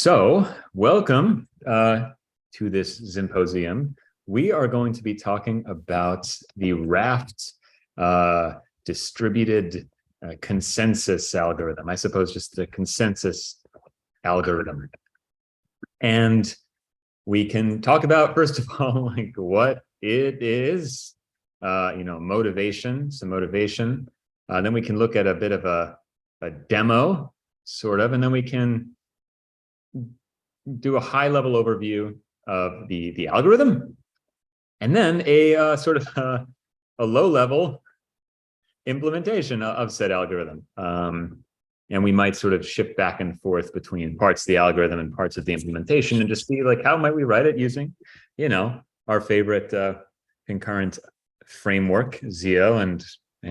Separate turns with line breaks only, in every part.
So, welcome to this symposium. We are going to be talking about the Raft distributed consensus algorithm. I suppose just the consensus algorithm. And we can talk about, first of all, like what it is, motivation, some motivation. Then we can look at a bit of a demo, sort of, and then we can do a high-level overview of the algorithm, and then a sort of a low-level implementation of said algorithm. And we might sort of shift back and forth between parts of the algorithm and parts of the implementation and just see like how might we write it using, our favorite concurrent framework, Zio, and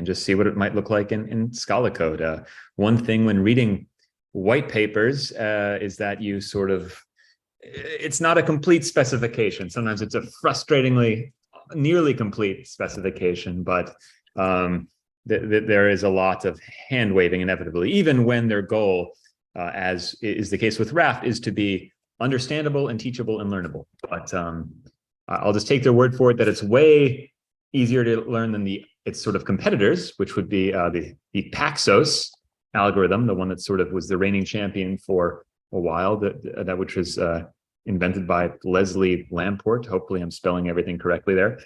just see what it might look like in Scala code. One thing when reading white papers is that you sort of, it's not a complete specification. Sometimes it's a frustratingly nearly complete specification, but there is a lot of hand waving inevitably, even when their goal, as is the case with Raft, is to be understandable and teachable and learnable. But I'll just take their word for it that it's way easier to learn than its sort of competitors, which would be the Paxos algorithm, the one that sort of was the reigning champion for a while, that which was invented by Leslie Lamport. Hopefully I'm spelling everything correctly there.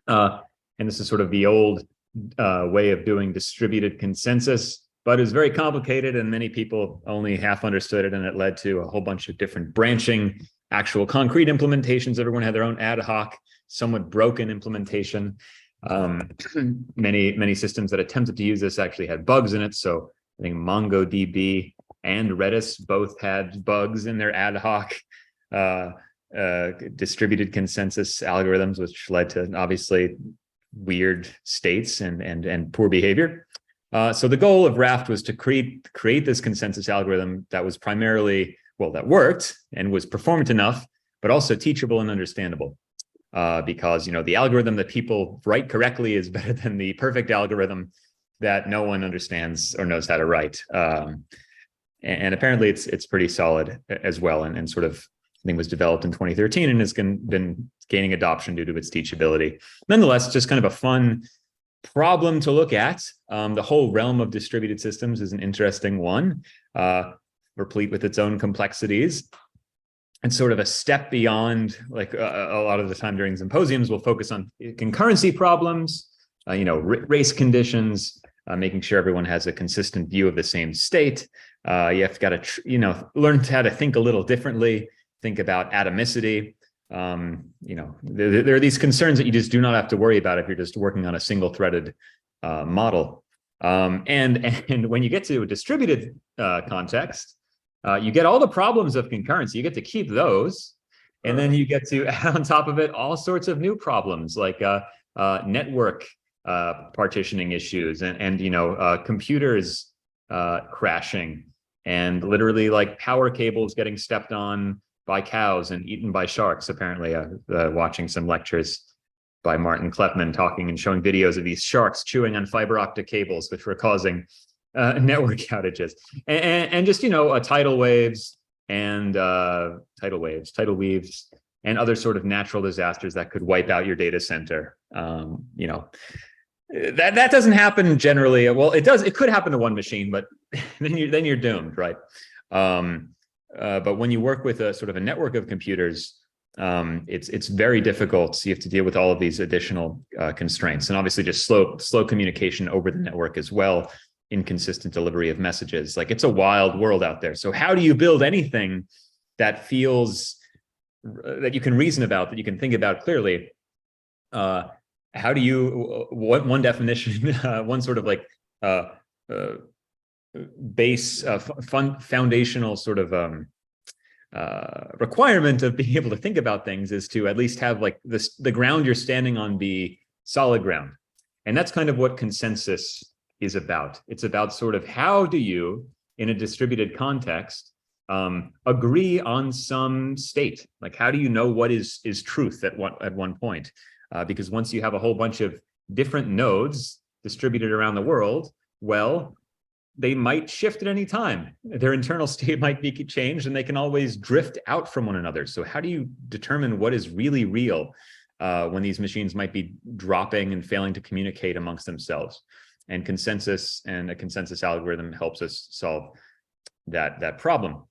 And this is sort of the old way of doing distributed consensus, but it was very complicated and many people only half understood it, and it led to a whole bunch of different branching, actual concrete implementations. Everyone had their own ad hoc, somewhat broken implementation. Many systems that attempted to use this actually had bugs in it. So I think MongoDB and Redis both had bugs in their ad hoc distributed consensus algorithms, which led to obviously weird states and poor behavior. So the goal of Raft was to create this consensus algorithm that was primarily, that worked and was performant enough, but also teachable and understandable. Because the algorithm that people write correctly is better than the perfect algorithm that no one understands or knows how to write. And apparently it's pretty solid as well, and sort of, I think, was developed in 2013 and has been gaining adoption due to its teachability. Nonetheless, just kind of a fun problem to look at. The whole realm of distributed systems is an interesting one, replete with its own complexities. And sort of a step beyond, like a lot of the time during symposiums, we'll focus on concurrency problems, race conditions, making sure everyone has a consistent view of the same state. You have got to, learn how to think a little differently, think about atomicity. There are these concerns that you just do not have to worry about if you're just working on a single threaded model. And when you get to a distributed context, you get all the problems of concurrency. You get to keep those, and then you get to add on top of it all sorts of new problems like network partitioning issues and computers crashing, and literally like power cables getting stepped on by cows and eaten by sharks. Apparently, watching some lectures by Martin Kleppmann talking and showing videos of these sharks chewing on fiber optic cables, which were causing network outages, and just tidal waves and tidal weaves and other sort of natural disasters that could wipe out your data center. That doesn't happen generally. Well, it does. It could happen to one machine, but then you're doomed, right? But when you work with a sort of a network of computers, it's very difficult. So you have to deal with all of these additional constraints, and obviously just slow communication over the network as well. Inconsistent delivery of messages. Like, it's a wild world out there. So how do you build anything that feels that you can reason about, that you can think about clearly? How do you, one definition, one sort of like base foundational sort of requirement of being able to think about things is to at least have like the ground you're standing on be solid ground. And that's kind of what consensus is about. It's about sort of how do you, in a distributed context, agree on some state? Like, how do you know what is truth at one point? Because once you have a whole bunch of different nodes distributed around the world, well, they might shift at any time. Their internal state might be changed, and they can always drift out from one another. So how do you determine what is really real when these machines might be dropping and failing to communicate amongst themselves? And consensus and a consensus algorithm helps us solve that problem.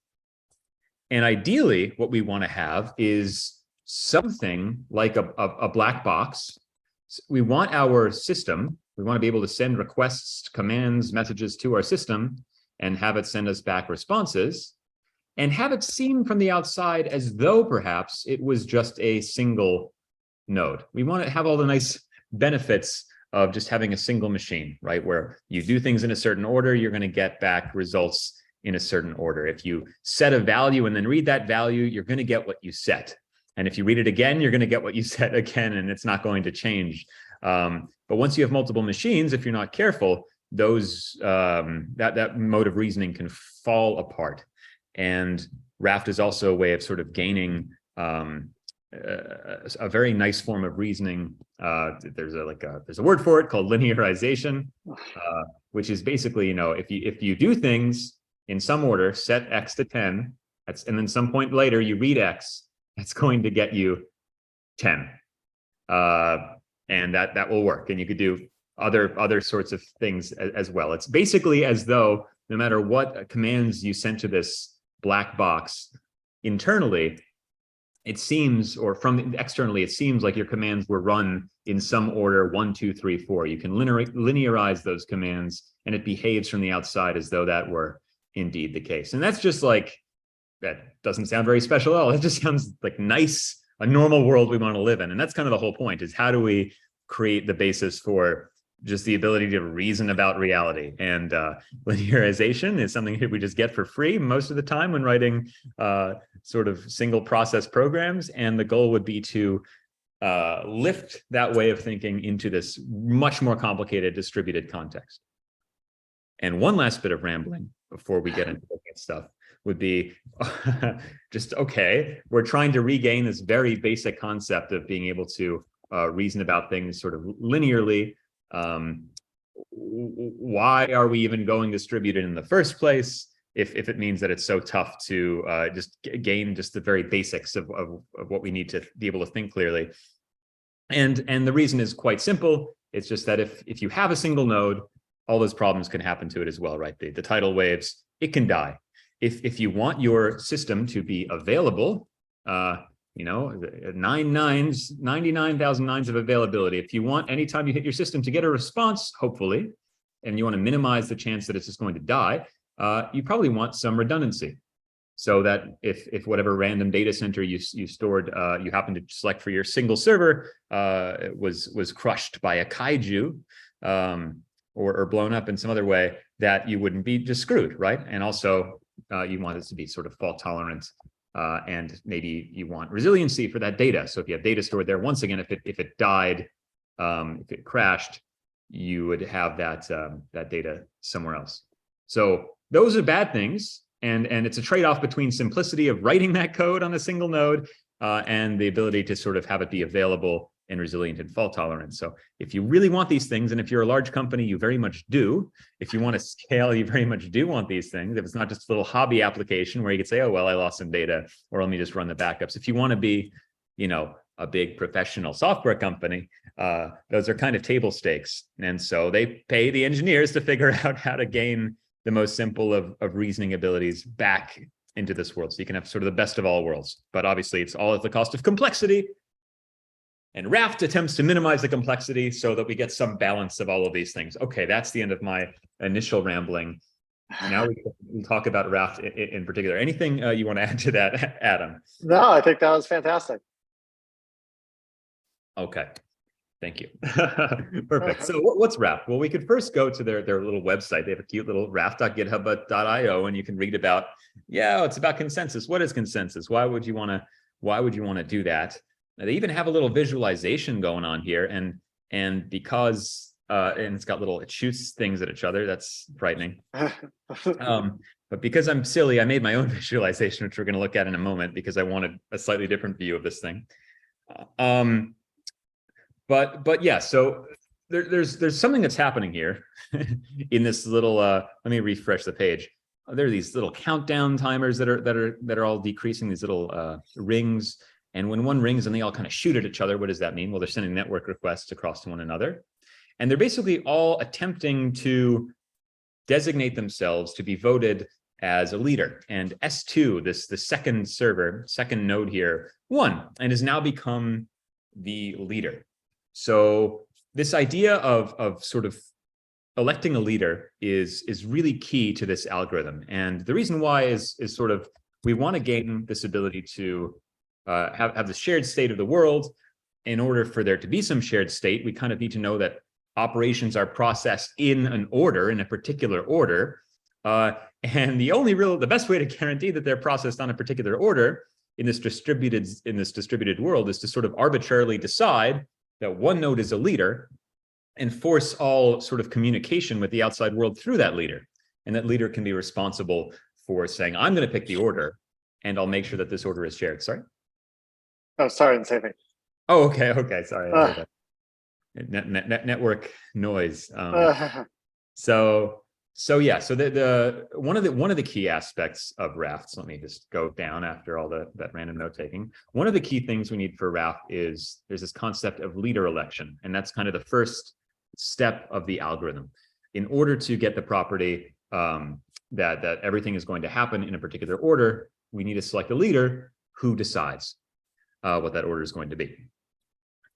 And ideally, what we want to have is something like a black box. We want our system, we want to be able to send requests, commands, messages to our system and have it send us back responses, and have it seem from the outside as though perhaps it was just a single node. We want to have all the nice benefits of just having a single machine, right? Where you do things in a certain order, you're going to get back results in a certain order. If you set a value and then read that value, you're going to get what you set. And if you read it again, you're going to get what you set again, and it's not going to change. But once you have multiple machines, if you're not careful, those that mode of reasoning can fall apart. And Raft is also a way of sort of gaining a very nice form of reasoning. There's a word for it called linearization, which is basically, if you do things in some order, set X to 10, and then some point later you read X, that's going to get you 10. And that will work. And you could do other sorts of things as well. It's basically as though no matter what commands you sent to this black box internally, it seems, or from externally, it seems like your commands were run in some order, 1, 2, 3, 4. You can linearize those commands, and it behaves from the outside as though that were indeed the case. And that's just like, that doesn't sound very special at all. It just sounds like nice, a normal world we want to live in. And that's kind of the whole point, is how do we create the basis for just the ability to reason about reality? And linearization is something that we just get for free most of the time when writing sort of single process programs. And the goal would be to lift that way of thinking into this much more complicated distributed context. And one last bit of rambling before we get into looking at stuff would be just, okay, we're trying to regain this very basic concept of being able to reason about things sort of linearly. Why are we even going distributed in the first place if it means that it's so tough to just gain just the very basics of what we need to be able to think clearly? And the reason is quite simple. It's just that if you have a single node, all those problems can happen to it as well, right? The tidal waves, it can die. If you want your system to be available, 99,000 nines of availability. If you want, anytime you hit your system to get a response, hopefully, and you want to minimize the chance that it's just going to die, you probably want some redundancy. So that if whatever random data center you stored, you happen to select for your single server, was crushed by a kaiju, or blown up in some other way, that you wouldn't be just screwed, right? And also, you want it to be sort of fault tolerant, and maybe you want resiliency for that data. So if you have data stored there, once again, if it died, if it crashed, you would have that data somewhere else. So those are bad things, and it's a trade-off between simplicity of writing that code on a single node and the ability to sort of have it be available and resilient and fault tolerant. So if you really want these things, and if you're a large company, you very much do. If you want to scale, you very much do want these things. If it's not just a little hobby application where you could say, oh, well, I lost some data, or let me just run the backups. If you want to be, a big professional software company, those are kind of table stakes. And so they pay the engineers to figure out how to gain the most simple of reasoning abilities back into this world. So you can have sort of the best of all worlds. But obviously, it's all at the cost of complexity. And Raft attempts to minimize the complexity so that we get some balance of all of these things. Okay, that's the end of my initial rambling. Now we can talk about Raft in particular. Anything you want to add to that, Adam?
No, I think that was fantastic.
Okay, thank you. Perfect. So what's Raft? Well, we could first go to their little website. They have a cute little raft.github.io, and you can read about, it's about consensus. What is consensus? Why would you want to do that? They even have a little visualization going on here, and because and it's got it shoots things at each other. That's frightening. But because I'm silly, I made my own visualization, which we're going to look at in a moment, because I wanted a slightly different view of this thing. But yeah, so there's something that's happening here in this little. Let me refresh the page. There are these little countdown timers that are all decreasing, these little rings. And when one rings and they all kind of shoot at each other, what does that mean? Well, they're sending network requests across to one another. And they're basically all attempting to designate themselves to be voted as a leader. And S2, the second node here, won and has now become the leader. So this idea of sort of electing a leader is really key to this algorithm. And the reason why is sort of, we want to gain this ability to have the shared state of the world. In order for there to be some shared state, we kind of need to know that operations are processed in an order, in a particular order. And the best way to guarantee that they're processed on a particular order in this distributed world is to sort of arbitrarily decide that one node is a leader and force all sort of communication with the outside world through that leader. And that leader can be responsible for saying, I'm going to pick the order and I'll make sure that this order is shared. Sorry?
Oh, sorry, I didn't say anything.
Oh, okay. Sorry. Network noise. So the one of the key aspects of Rafts, let me just go down after all that random note taking. One of the key things we need for Raft is there's this concept of leader election, and that's kind of the first step of the algorithm. In order to get the property that everything is going to happen in a particular order, we need to select a leader who decides what that order is going to be.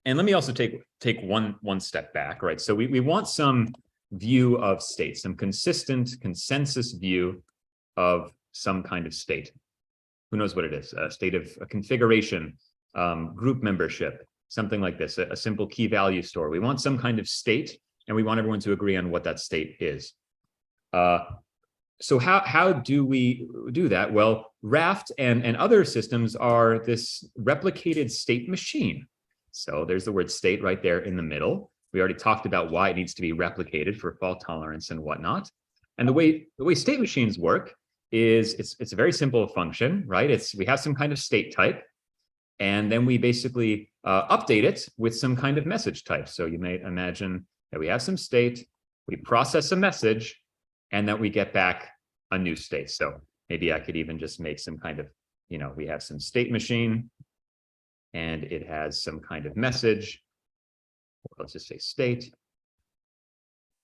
And let me also take one step back, right? So we want some view of state, some consistent consensus view of some kind of state. Who knows what it is? A state of a configuration, group membership, something like this, a simple key value store. We want some kind of state, and we want everyone to agree on what that state is. So how do we do that? Well, Raft and other systems are this replicated state machine. So there's the word state right there in the middle. We already talked about why it needs to be replicated for fault tolerance and whatnot. And the way state machines work is it's a very simple function, right? We have some kind of state type, and then we basically update it with some kind of message type. So you may imagine that we have some state, we process a message, and that we get back a new state. So maybe I could even just make some kind of, we have some state machine, and it has some kind of message. Let's just say state.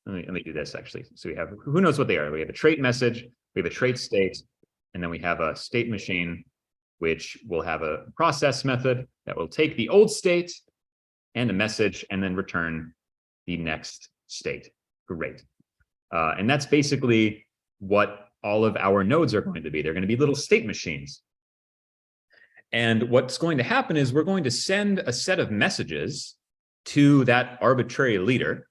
Let me do this actually. So we have, who knows what they are? We have a trait message, we have a trait state, and then we have a state machine, which will have a process method that will take the old state and a message and then return the next state. Great. And that's basically what all of our nodes are going to be. They're going to be little state machines. And what's going to happen is we're going to send a set of messages to that arbitrary leader.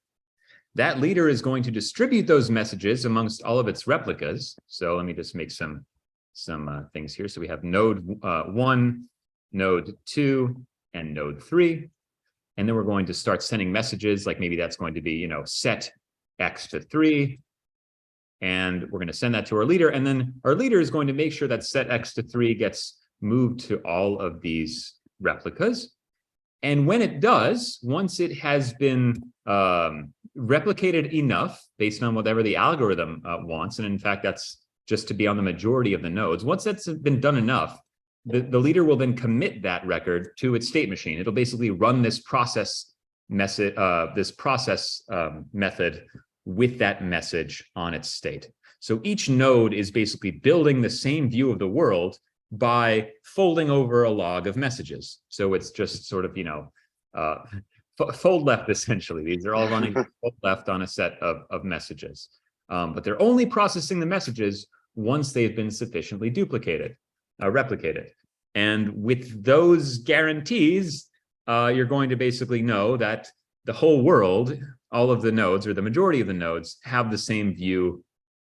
That leader is going to distribute those messages amongst all of its replicas. So let me just make some things here. So we have node 1, node 2, and node 3. And then we're going to start sending messages, like maybe that's going to be, set x to 3. And we're going to send that to our leader. And then our leader is going to make sure that set x to 3 gets moved to all of these replicas. And when it does, once it has been replicated enough based on whatever the algorithm wants, and in fact, that's just to be on the majority of the nodes, once that's been done enough, the leader will then commit that record to its state machine. It'll basically run this process method with that message on its state. So each node is basically building the same view of the world by folding over a log of messages. So it's just sort of, fold left, essentially. These are all running fold left on a set of messages. But they're only processing the messages once they've been sufficiently replicated. And with those guarantees, you're going to basically know that the whole world, all of the nodes, or the majority of the nodes, have the same view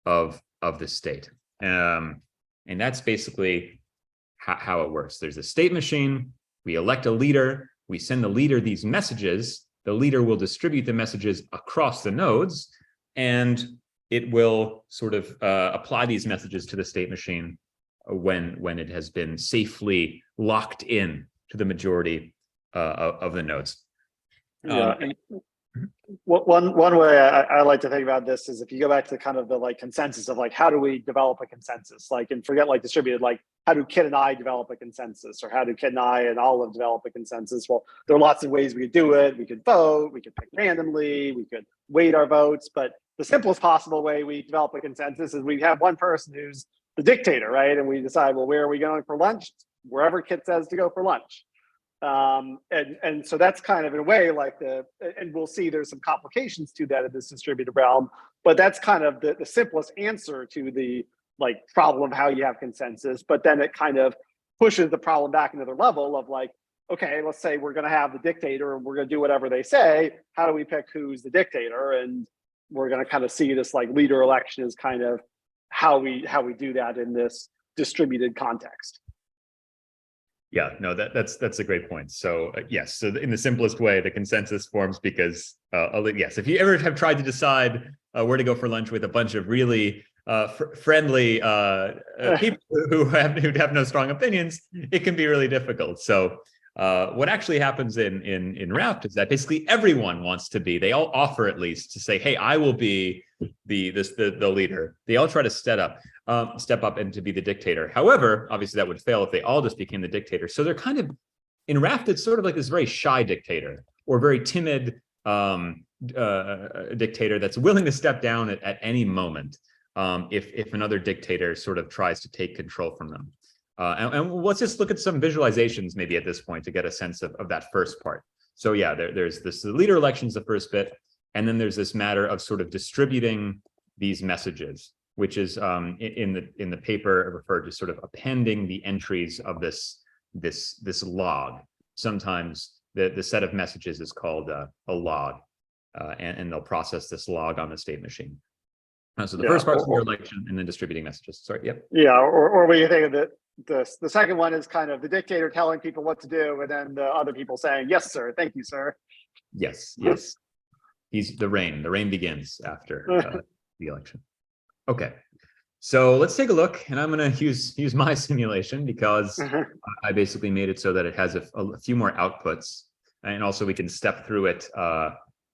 of the state. And that's basically how it works. There's a state machine, we elect a leader, we send the leader these messages, the leader will distribute the messages across the nodes, and it will sort of apply these messages to the state machine when it has been safely locked in to the majority of the nodes.
Yeah. One way I like to think about this is if you go back to kind of the like consensus of like how do we develop a consensus, like, and forget like distributed, like how do Kit and I develop a consensus, or how do Kit and I and Olive develop a consensus? Well, there are lots of ways we could do it. We could vote, we could pick randomly, we could weight our votes, but the simplest possible way we develop a consensus is we have one person who's the dictator, right? And we decide, well, where are we going for lunch? Wherever Kit says to go for lunch. And so that's kind of in a way like and we'll see there's some complications to that in this distributed realm, but that's kind of the simplest answer to the like problem of how you have consensus. But then it kind of pushes the problem back another level of like, okay, let's say we're going to have the dictator and we're going to do whatever they say. How do we pick who's the dictator? And we're going to kind of see this like leader election is kind of how we do that in this distributed context.
Yeah, no, that's a great point. So yes, so in the simplest way, the consensus forms because yes, if you ever have tried to decide where to go for lunch with a bunch of really friendly people who have no strong opinions, it can be really difficult. So what actually happens in Raft is that basically everyone wants to be. They all offer at least to say, "Hey, I will be the leader." They all try to step up and to be the dictator. However, obviously that would fail if they all just became the dictator. So they're kind of in Raft. It's sort of like this very shy dictator or very timid dictator that's willing to step down at any moment if another dictator sort of tries to take control from them. And let's just look at some visualizations maybe at this point to get a sense of that first part. So yeah, there's this, the leader election is the first bit. And then there's this matter of sort of distributing these messages, which is in the paper referred to sort of appending the entries of this log. Sometimes the set of messages is called a log, and they'll process this log on the state machine. So the first part's leader election and then distributing messages. Sorry, yep.
Yeah, or when you think of the second one is kind of the dictator telling people what to do, and then the other people saying, "Yes, sir. Thank you, sir."
Yes, yes. He's the reign. The reign begins after the election. Okay, so let's take a look, and I'm going to use my simulation because I basically made it so that it has a few more outputs, and also we can step through it.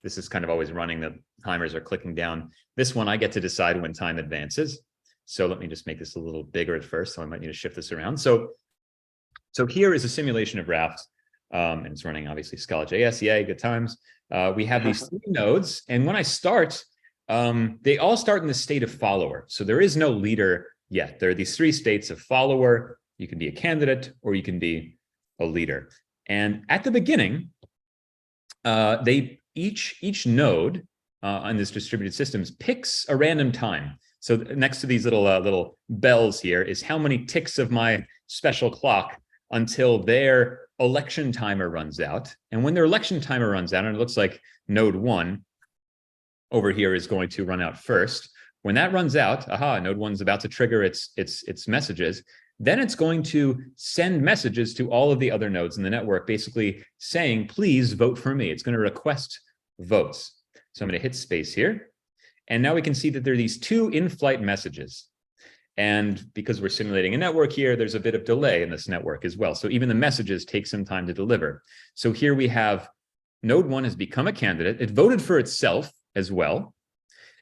This is kind of always running. The timers are clicking down. This one I get to decide when time advances. So let me just make this a little bigger at first. So I might need to shift this around. So here is a simulation of Raft, and it's running obviously Scala.js. Yay, good times. We have these three nodes, and when I start, they all start in the state of follower. So there is no leader yet. There are these three states of follower. You can be a candidate or you can be a leader. And at the beginning, each node on this distributed systems picks a random time. So next to these little bells here is how many ticks of my special clock until their election timer runs out. And when their election timer runs out, and it looks like node 1 over here is going to run out first. When that runs out, node 1 is about to trigger its messages. Then it's going to send messages to all of the other nodes in the network, basically saying, please vote for me. It's going to request votes. So I'm going to hit space here. And now we can see that there are these two in-flight messages. And because we're simulating a network here, there's a bit of delay in this network as well. So even the messages take some time to deliver. So here we have node 1 has become a candidate. It voted for itself as well.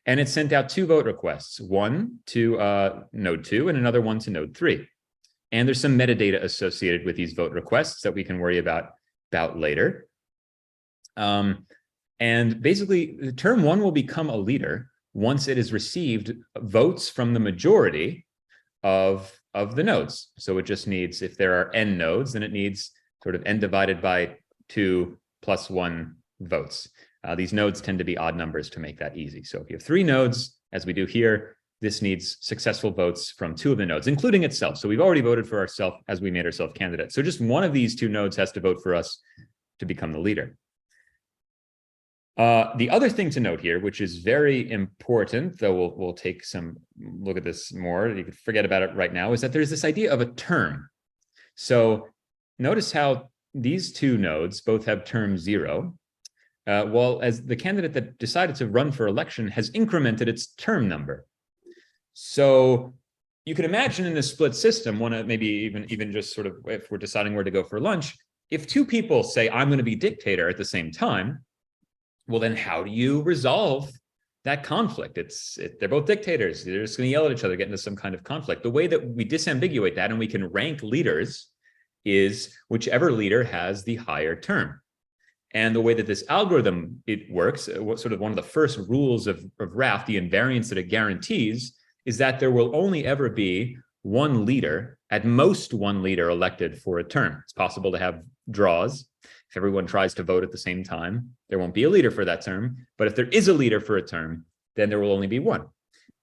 And it sent out two vote requests, one to node 2 and another one to node 3. And there's some metadata associated with these vote requests that we can worry about later. And basically, the term 1 will become a leader once it has received votes from the majority of the nodes. So it just needs, if there are n nodes, then it needs sort of n divided by 2 plus 1 votes. These nodes tend to be odd numbers to make that easy. So if you have 3 nodes, as we do here, this needs successful votes from 2 of the nodes, including itself. So we've already voted for ourselves as we made ourselves candidate. So just one of these 2 nodes has to vote for us to become the leader. The other thing to note here, which is very important, though we'll take some look at this more, you could forget about it right now, is that there's this idea of a term. So notice how these 2 nodes both have term 0, while as the candidate that decided to run for election has incremented its term number. So you can imagine in a split system, maybe even just sort of if we're deciding where to go for lunch, if 2 people say, I'm going to be dictator at the same time, Well, then how do you resolve that conflict? They're both dictators. They're just going to yell at each other, get into some kind of conflict. The way that we disambiguate that and we can rank leaders is whichever leader has the higher term. And the way that this algorithm, it works, sort of one of the first rules of Raft, the invariance that it guarantees, is that there will only ever be one leader, at most one leader elected for a term. It's possible to have draws. If everyone tries to vote at the same time, there won't be a leader for that term. But if there is a leader for a term, then there will only be one,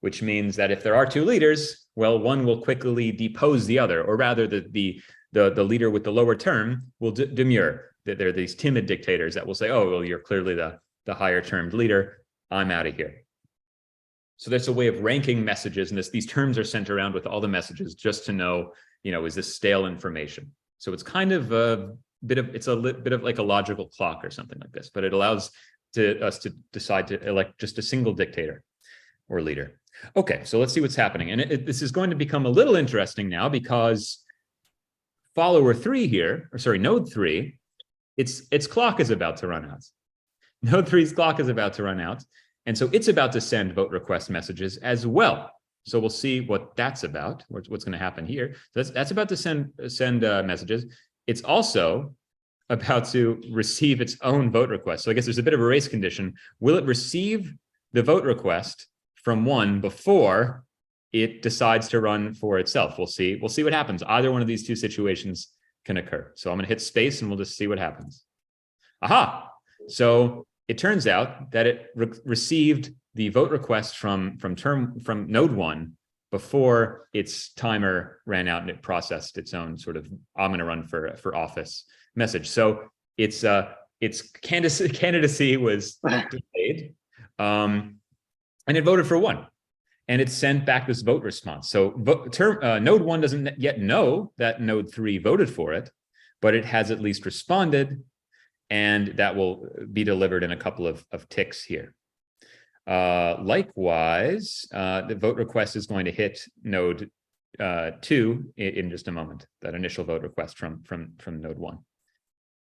which means that if there are two leaders, well, one will quickly depose the other, or rather the leader with the lower term will demur. There are these timid dictators that will say, oh, well, you're clearly the higher termed leader. I'm out of here. So that's a way of ranking messages. And these terms are sent around with all the messages just to know, is this stale information? So it's kind of a bit of like a logical clock or something like this, but it allows us to decide to elect just a single dictator or leader. Okay, so let's see what's happening. And this is going to become a little interesting now because follower 3 here, or sorry, node 3, its clock is about to run out. Node 3's clock is about to run out. And so it's about to send vote request messages as well. So we'll see what that's about, what's going to happen here. So that's about to send messages. It's also about to receive its own vote request. So I guess there's a bit of a race condition. Will it receive the vote request from one before it decides to run for itself? We'll see what happens. Either one of these two situations can occur. So I'm going to hit space and we'll just see what happens. Aha! So it turns out that it received the vote request from node 1 before its timer ran out and it processed its own sort of I'm going to run for office message. So its candidacy was delayed, and it voted for 1. And it sent back this vote response. So node 1 doesn't yet know that node 3 voted for it, but it has at least responded, and that will be delivered in a couple of ticks here. Likewise, the vote request is going to hit node 2 in just a moment, that initial vote request from node 1.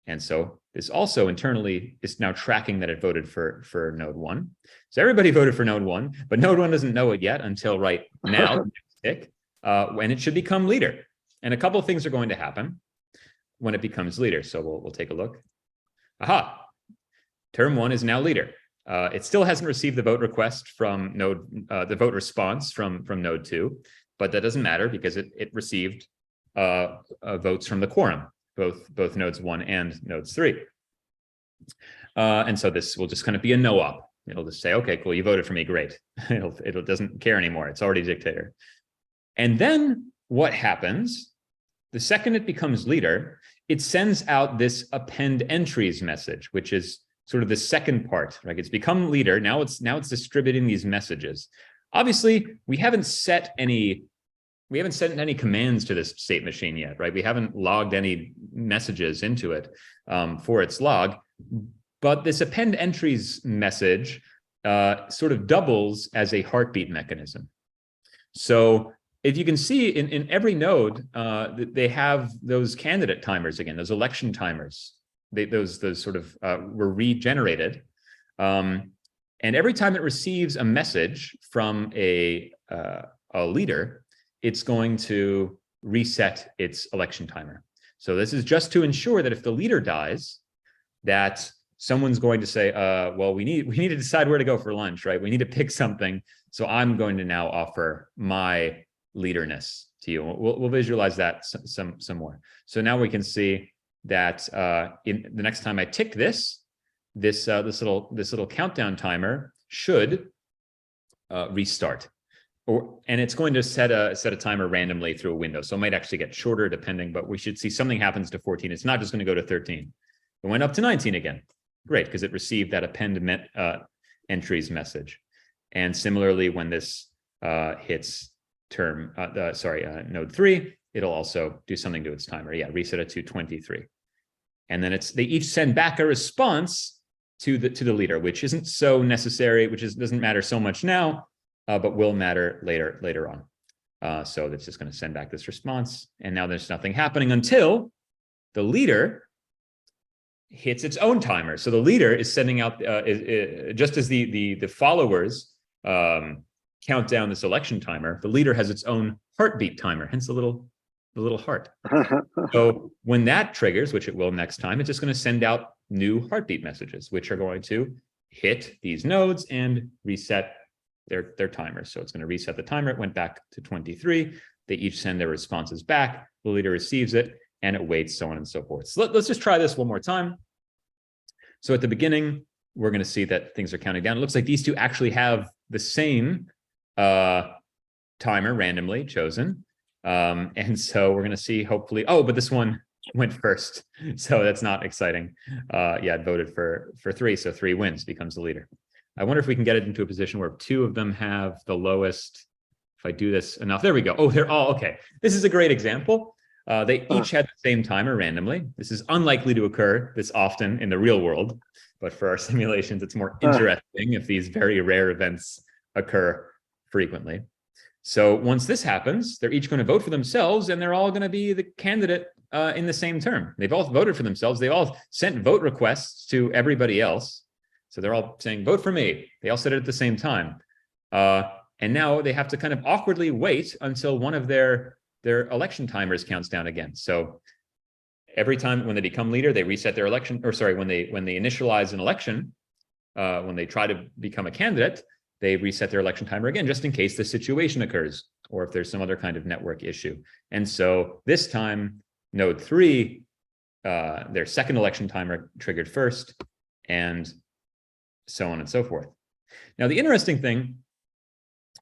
And so this also internally is now tracking that it voted for node 1. So everybody voted for node 1, but node 1 doesn't know it yet until right now, tick, when it should become leader. And a couple of things are going to happen when it becomes leader. So we'll take a look. Aha, term 1 is now leader. It still hasn't received the vote request from the vote response from node 2, but that doesn't matter because it received votes from the quorum, both nodes 1 and nodes 3. And so this will just kind of be a no-op. It'll just say, okay, cool, you voted for me, great. It doesn't care anymore. It's already dictator. And then what happens, the second it becomes leader, it sends out this append entries message, which is sort of the second part, right? It's become leader. Now it's distributing these messages. Obviously, we haven't sent any commands to this state machine yet, right? We haven't logged any messages into it for its log, but this append entries message sort of doubles as a heartbeat mechanism. So if you can see in every node, they have those candidate timers again, those election timers. Those sort of were regenerated. And every time it receives a message from a leader, it's going to reset its election timer. So this is just to ensure that if the leader dies, that someone's going to say, well, we need to decide where to go for lunch, right? We need to pick something. So I'm going to now offer my leaderness to you. We'll visualize that some more. So now we can see that in the next time I tick this little countdown timer should restart, and it's going to set a timer randomly through a window. So it might actually get shorter depending, but we should see something happens to 14. It's not just going to go to 13. It went up to 19 again. Great, because it received that append entries message. And similarly, when this hits node 3, it'll also do something to its timer. Yeah, reset it to 23. And then they each send back a response to the leader, which isn't so necessary, doesn't matter so much now, but will matter later on. So that's just going to send back this response. And now there's nothing happening until the leader hits its own timer. So the leader is sending out, just as the followers count down this election timer, the leader has its own heartbeat timer, hence the little heart. So when that triggers, which it will next time, it's just going to send out new heartbeat messages, which are going to hit these nodes and reset their timers. So it's going to reset the timer. It went back to 23. They each send their responses back. The leader receives it and it waits, so on and so forth. So let's just try this one more time. So at the beginning, we're going to see that things are counting down. It looks like these two actually have the same timer randomly chosen. And so we're going to see hopefully, oh, but this one went first. So that's not exciting. Yeah, it voted for 3. So 3 wins, becomes the leader. I wonder if we can get it into a position where 2 of them have the lowest. If I do this enough, there we go. Oh, they're all okay. This is a great example. They each had the same timer randomly. This is unlikely to occur this often in the real world, but for our simulations, it's more interesting if these very rare events occur frequently. So once this happens, they're each going to vote for themselves, and they're all going to be the candidate in the same term. They've all voted for themselves. They all sent vote requests to everybody else. So they're all saying, vote for me. They all said it at the same time. And now they have to kind of awkwardly wait until one of their election timers counts down again. So every time when they become leader, they reset their election, or sorry, when they initialize an election, when they try to become a candidate, they reset their election timer again, just in case the situation occurs, or if there's some other kind of network issue. And so this time, node 3, their second election timer triggered first, and so on and so forth. Now, the interesting thing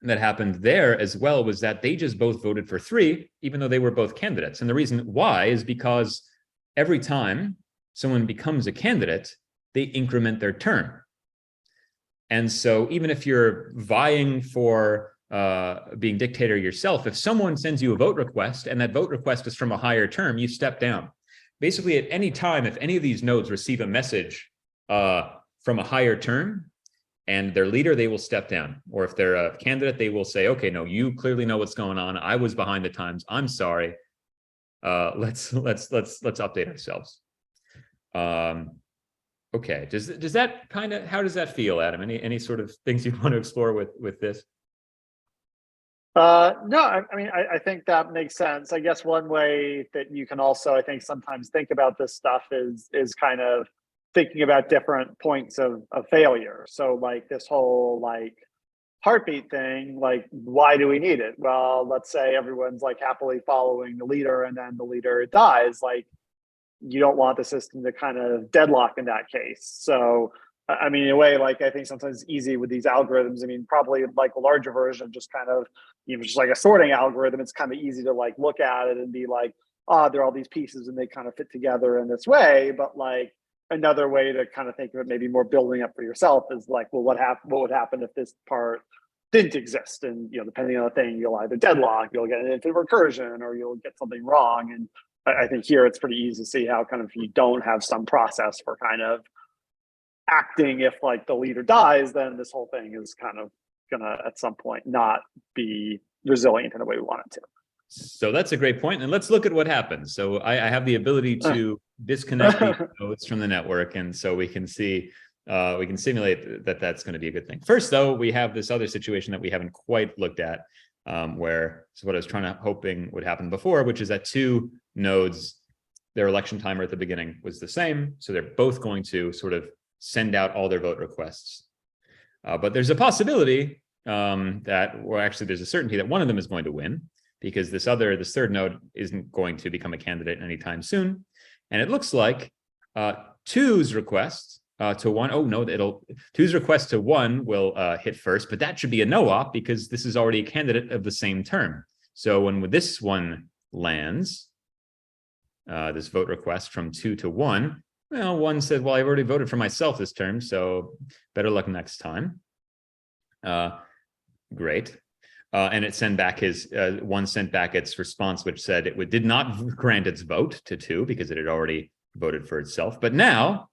that happened there as well was that they just both voted for 3, even though they were both candidates. And the reason why is because every time someone becomes a candidate, they increment their term. And so even if you're vying for being dictator yourself, if someone sends you a vote request and that vote request is from a higher term, you step down. Basically, at any time, if any of these nodes receive a message from a higher term and their leader, they will step down. Or if they're a candidate, they will say, okay, no, you clearly know what's going on. I was behind the times. I'm sorry. Let's update ourselves. Okay, does that kind of, how does that feel, Adam? Any sort of things you want to explore with this?
No, I mean, I think that makes sense. I guess one way that you can also, I think, sometimes think about this stuff is kind of thinking about different points of failure. So like this whole like heartbeat thing, like why do we need it? Well, let's say everyone's like happily following the leader and then the leader dies. Like you don't want the system to kind of deadlock in that case. So I mean, in a way, like I think sometimes it's easy with these algorithms. I mean, probably like a larger version, just kind of, just like a sorting algorithm, it's kind of easy to like look at it and be like, oh, there are all these pieces and they kind of fit together in this way. But like another way to kind of think of it, maybe more building up for yourself, is like, well, what would happen if this part didn't exist? And depending on the thing, you'll either deadlock, you'll get an infinite recursion, or you'll get something wrong. And I think here it's pretty easy to see how kind of you don't have some process for kind of acting if like the leader dies, then this whole thing is kind of gonna at some point not be resilient in the way we want it to.
So that's a great point. And let's look at what happens. So I have the ability to disconnect these nodes from the network. And so we can see, we can simulate that that's going to be a good thing. First, though, we have this other situation that we haven't quite looked at, where, so what I was hoping would happen before, which is that 2 nodes, their election timer at the beginning was the same. So they're both going to sort of send out all their vote requests. But there's a possibility that, or actually there's a certainty that one of them is going to win, because this third node isn't going to become a candidate anytime soon. And it looks like 2's request to 1, oh no, 2's request to 1 will hit first, but that should be a no-op because this is already a candidate of the same term. So when this one lands, this vote request from 2 to 1, well, 1 said, well, I've already voted for myself this term, so better luck next time. Great. And it sent back 1 sent back its response, which said it did not grant its vote to 2 because it had already voted for itself. But now,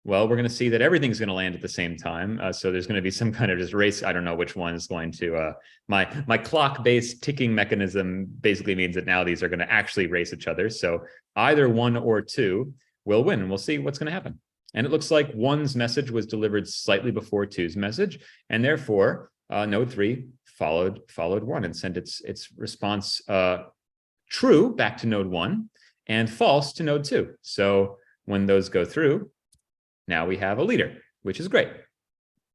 well, we're going to see that everything's going to land at the same time. So there's going to be some kind of just race. I don't know which one is going to, my clock-based ticking mechanism basically means that now these are going to actually race each other. So either 1 or 2 will win, and we'll see what's going to happen. And it looks like 1's message was delivered slightly before 2's message, and therefore node 3 followed 1 and sent its response true back to node 1 and false to node 2. So when those go through, now we have a leader, which is great.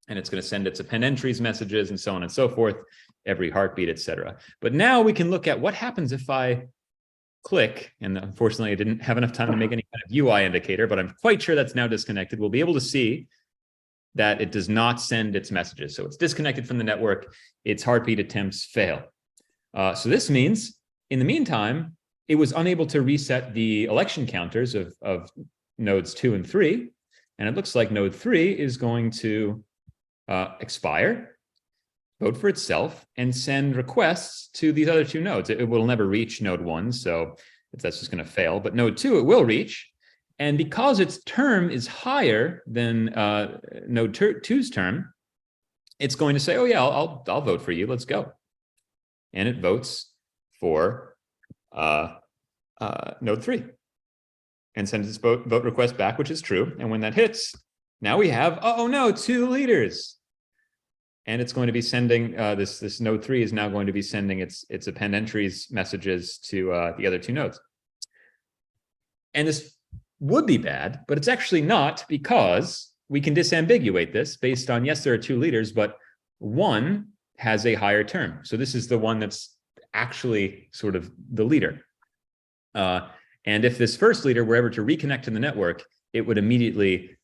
And it's going to send its append entries messages and so on and so forth, every heartbeat, etc. But now we can look at what happens if I click, and unfortunately I didn't have enough time to make any kind of UI indicator, but I'm quite sure that's now disconnected. We'll be able to see that it does not send its messages. So it's disconnected from the network. Its heartbeat attempts fail. So this means, in the meantime, it was unable to reset the election counters of nodes 2 and 3. And it looks like node 3 is going to expire, vote for itself, and send requests to these other 2 nodes. It will never reach node 1, so that's just going to fail. But node 2, it will reach. And because its term is higher than node 2's term, it's going to say, oh, yeah, I'll vote for you. Let's go. And it votes for node 3 and sends its vote request back, which is true. And when that hits, now we have, oh, no, 2 leaders. And it's going to be sending, this node 3 is now going to be sending its append entries messages to the other 2 nodes. And this would be bad, but it's actually not, because we can disambiguate this based on, yes, there are 2 leaders, but 1 has a higher term. So this is the one that's actually sort of the leader. And if this first leader were ever to reconnect to the network, it would immediately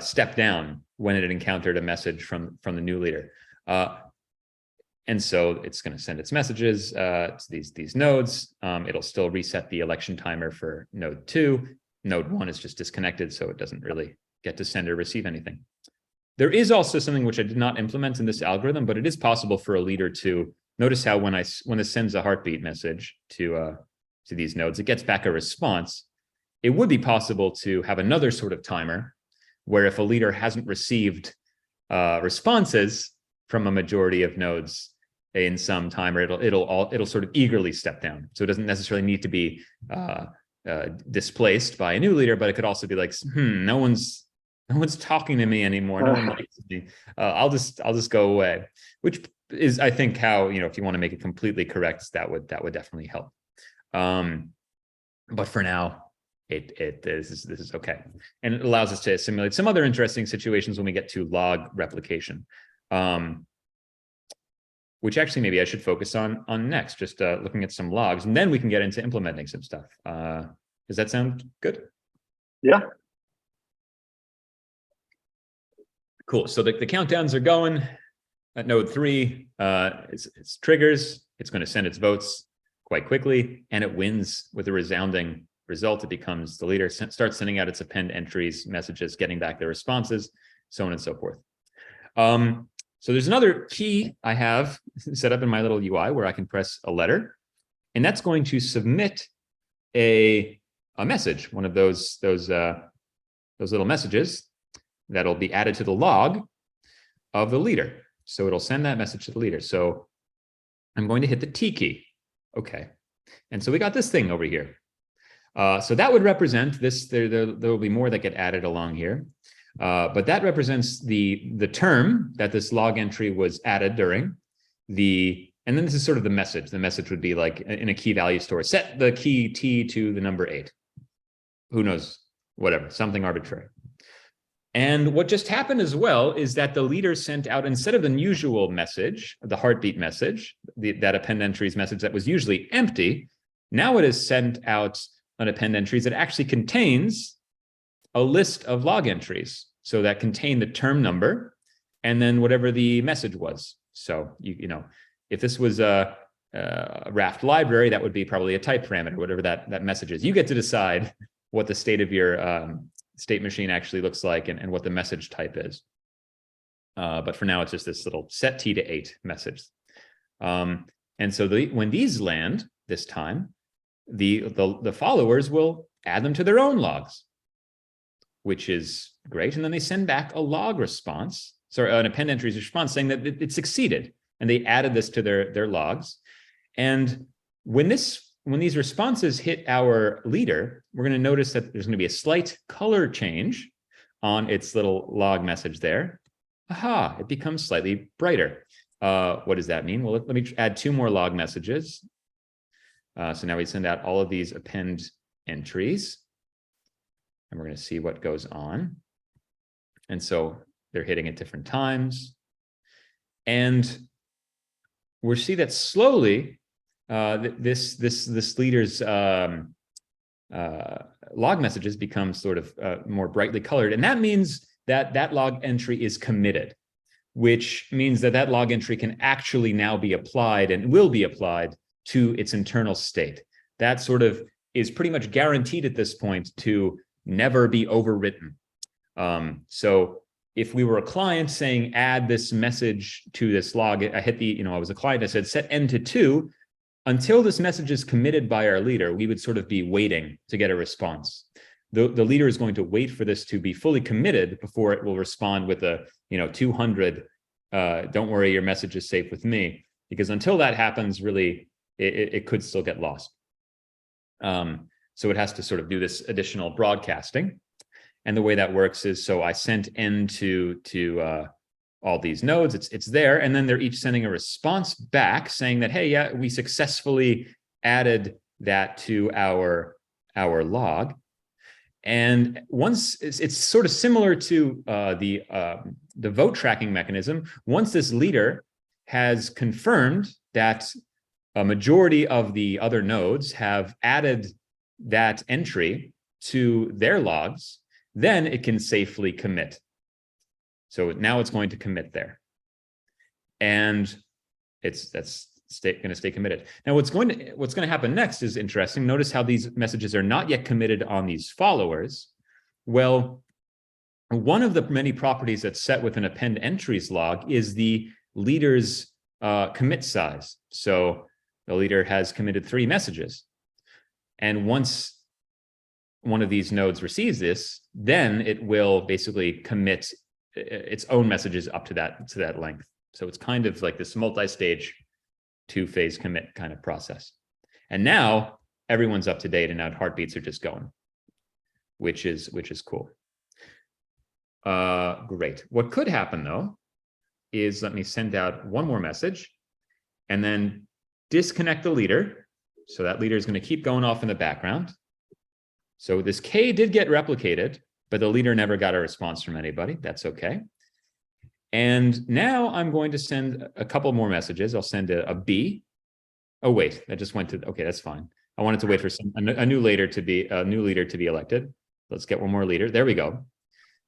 step down when it had encountered a message from the new leader. And so it's going to send its messages to these nodes. It'll still reset the election timer for node 2. Node 1 is just disconnected, so it doesn't really get to send or receive anything. There is also something which I did not implement in this algorithm, but it is possible for a leader to notice how when it sends a heartbeat message to these nodes, it gets back a response. It would be possible to have another sort of timer where if a leader hasn't received responses from a majority of nodes in some timer, it'll sort of eagerly step down. So it doesn't necessarily need to be displaced by a new leader, but it could also be like, no one's talking to me anymore. No one likes me. I'll just go away, which is, I think, how, if you want to make it completely correct, that would definitely help. But for now, this is okay, and it allows us to simulate some other interesting situations when we get to log replication, which actually maybe I should focus on next, just looking at some logs, and then we can get into implementing some stuff. Does that sound good?
Yeah.
Cool. So the countdowns are going. At node 3, it's triggers. It's going to send its votes quite quickly, and it wins with a resounding result. It becomes the leader, starts sending out its append entries messages, getting back their responses, so on and so forth. So there's another key I have set up in my little UI where I can press a letter, and that's going to submit a message, one of those little messages that'll be added to the log of the leader. So it'll send that message to the leader. So I'm going to hit the T key. Okay. And so we got this thing over here. So that would represent this. There will be more that get added along here. But that represents the term that this log entry was added during and then this is sort of the message. The message would be like in a key value store, set the key T to the number 8. Who knows? Whatever, something arbitrary. And what just happened as well is that the leader sent out, instead of the usual message, the heartbeat message, that append entries message that was usually empty, now it has sent out an append entries that actually contains a list of log entries. So that contain the term number and then whatever the message was. So, if this was a Raft library, that would be probably a type parameter, whatever that message is. You get to decide what the state of your state machine actually looks like and what the message type is. But for now, it's just this little set T to 8 message. And so when these land this time, the followers will add them to their own logs, which is great. And then they send back a log response, an append entries response saying that it succeeded. And they added this to their logs. And when this when these responses hit our leader, we're going to notice that there's going to be a slight color change on its little log message there. Aha, it becomes slightly brighter. What does that mean? Well, let me add 2 more log messages. So now we send out all of these append entries, and we're going to see what goes on. And so they're hitting at different times. And we'll see that slowly, this leader's log messages become sort of more brightly colored. And that means that that log entry is committed, which means that that log entry can actually now be applied and will be applied to its internal state. That sort of is pretty much guaranteed at this point to never be overwritten. So if we were a client saying, add this message to this log, I hit the, I was a client, I said, set end to 2, until this message is committed by our leader, we would sort of be waiting to get a response. The leader is going to wait for this to be fully committed before it will respond with a, 200, don't worry, your message is safe with me. Because until that happens, really, it could still get lost. So it has to sort of do this additional broadcasting. And the way that works is, so I sent end to all these nodes, it's there, and then they're each sending a response back saying that, hey, yeah, we successfully added that to our log. And once it's sort of similar to the vote tracking mechanism, once this leader has confirmed that a majority of the other nodes have added that entry to their logs, then it can safely commit. So now it's going to commit there. And that's going to stay committed. Now what's going to happen next is interesting. Notice how these messages are not yet committed on these followers. Well, one of the many properties that's set with an append entries log is the leader's commit size. So the leader has committed 3 messages. And once one of these nodes receives this, then it will basically commit its own messages up to that length. So it's kind of like this multi-stage 2-phase commit kind of process. And now everyone's up to date, and now heartbeats are just going, which is cool. Great. What could happen though is, let me send out one more message and then disconnect the leader. So that leader is going to keep going off in the background. So this K did get replicated, but the leader never got a response from anybody. That's okay. And now I'm going to send a couple more messages. I'll send a B. Oh, wait, that just went to, okay, that's fine. I wanted to wait for a new leader to be elected. Let's get one more leader. There we go.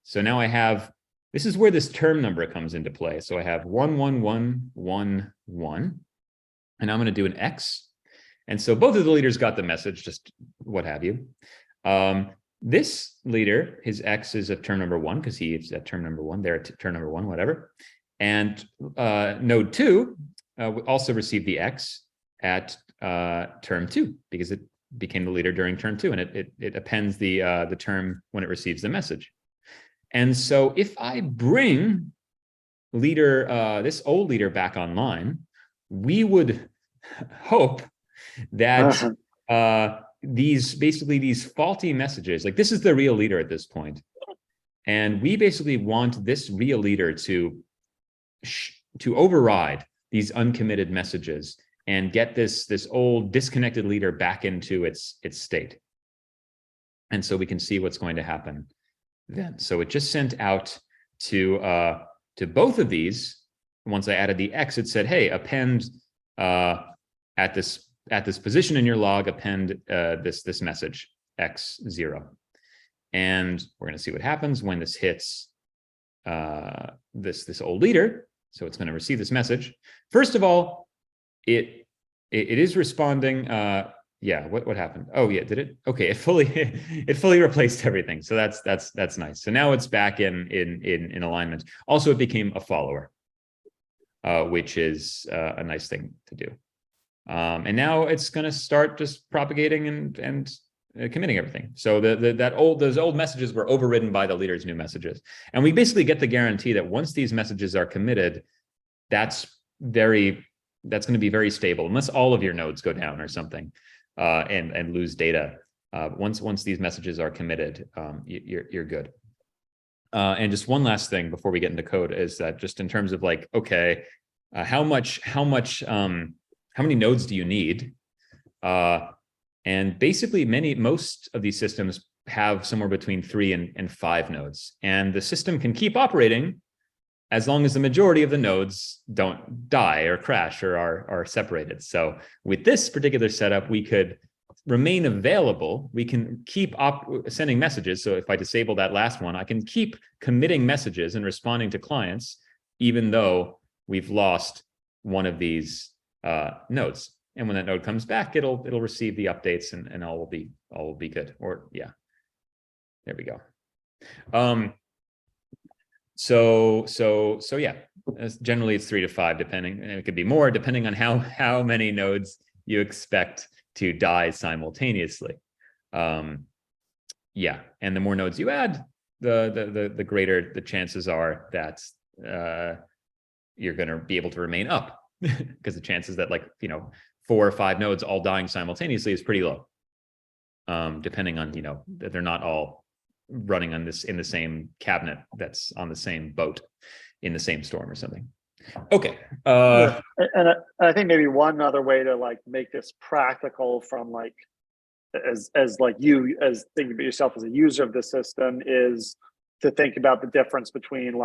So now I have, this is where this term number comes into play. So I have 11111, and I'm going to do an X. And so both of the leaders got the message, just what have you. This leader, his X is at term number 1 because he is at term number 1, they're at term number 1, whatever. And node 2 also received the X at term 2 because it became the leader during term 2, and it appends the term when it receives the message. And so if I bring leader, this old leader back online, we would hope that these faulty messages, like this is the real leader at this point, and we basically want this real leader to override these uncommitted messages and get this old disconnected leader back into its state. And so we can see what's going to happen then. So it just sent out to both of these. Once I added the X, it said, hey, append at this position in your log, append this message X0. And we're going to see what happens when this hits this old leader. So it's going to receive this message. First of all, it is responding. Yeah, what happened? Oh yeah, did it? Okay, it fully replaced everything. So that's nice. So now it's back in alignment. Also, it became a follower, which is a nice thing to do. And now it's going to start just propagating and committing everything. So those old messages were overridden by the leader's new messages, and we basically get the guarantee that once these messages are committed, that's going to be very stable, unless all of your nodes go down or something. and lose data. Once these messages are committed, you're good. And just one last thing before we get into code is that just in terms of like, okay, how many nodes do you need? And basically most of these systems have somewhere between 3 and 5 nodes, and the system can keep operating as long as the majority of the nodes don't die or crash or are separated. So with this particular setup, we could remain available. We can keep sending messages. So if I disable that last one, I can keep committing messages and responding to clients, even though we've lost one of these nodes. And when that node comes back, it'll receive the updates and all will be good. Or yeah, there we go. So yeah, generally it's 3 to 5, depending, and it could be more depending on how many nodes you expect to die simultaneously. Yeah, and the more nodes you add, the greater the chances are that you're going to be able to remain up, because the chances that 4 or 5 nodes all dying simultaneously is pretty low, depending on that they're not all running on this in the same cabinet that's on the same boat in the same storm or something. Okay.
And I think maybe one other way to make this practical from as thinking about yourself as a user of the system is to think about the difference between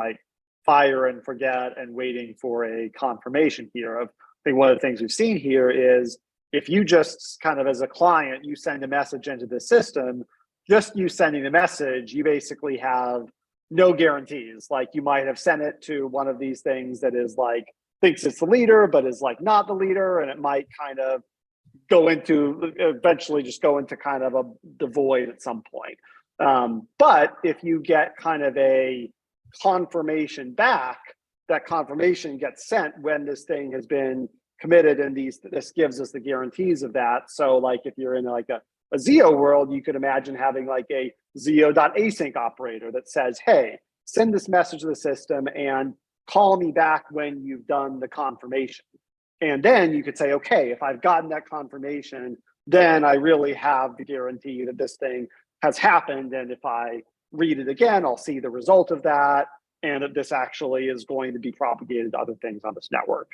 fire and forget and waiting for a confirmation here. I think one of the things we've seen here is if you just kind of as a client, you send a message into the system, just you sending the message, you basically have no guarantees. You might have sent it to one of these things that is thinks it's the leader, but is not the leader. And it might kind of eventually just go into kind of the void at some point. But if you get kind of a confirmation back, that confirmation gets sent when this thing has been committed, and this gives us the guarantees of that. So if you're in a Zio world, you could imagine having a Zio.async operator that says, hey, send this message to the system and call me back when you've done the confirmation. And then you could say, okay, if I've gotten that confirmation, then I really have the guarantee that this thing has happened. And if I read it again, I'll see the result of that. And that this actually is going to be propagated to other things on this network.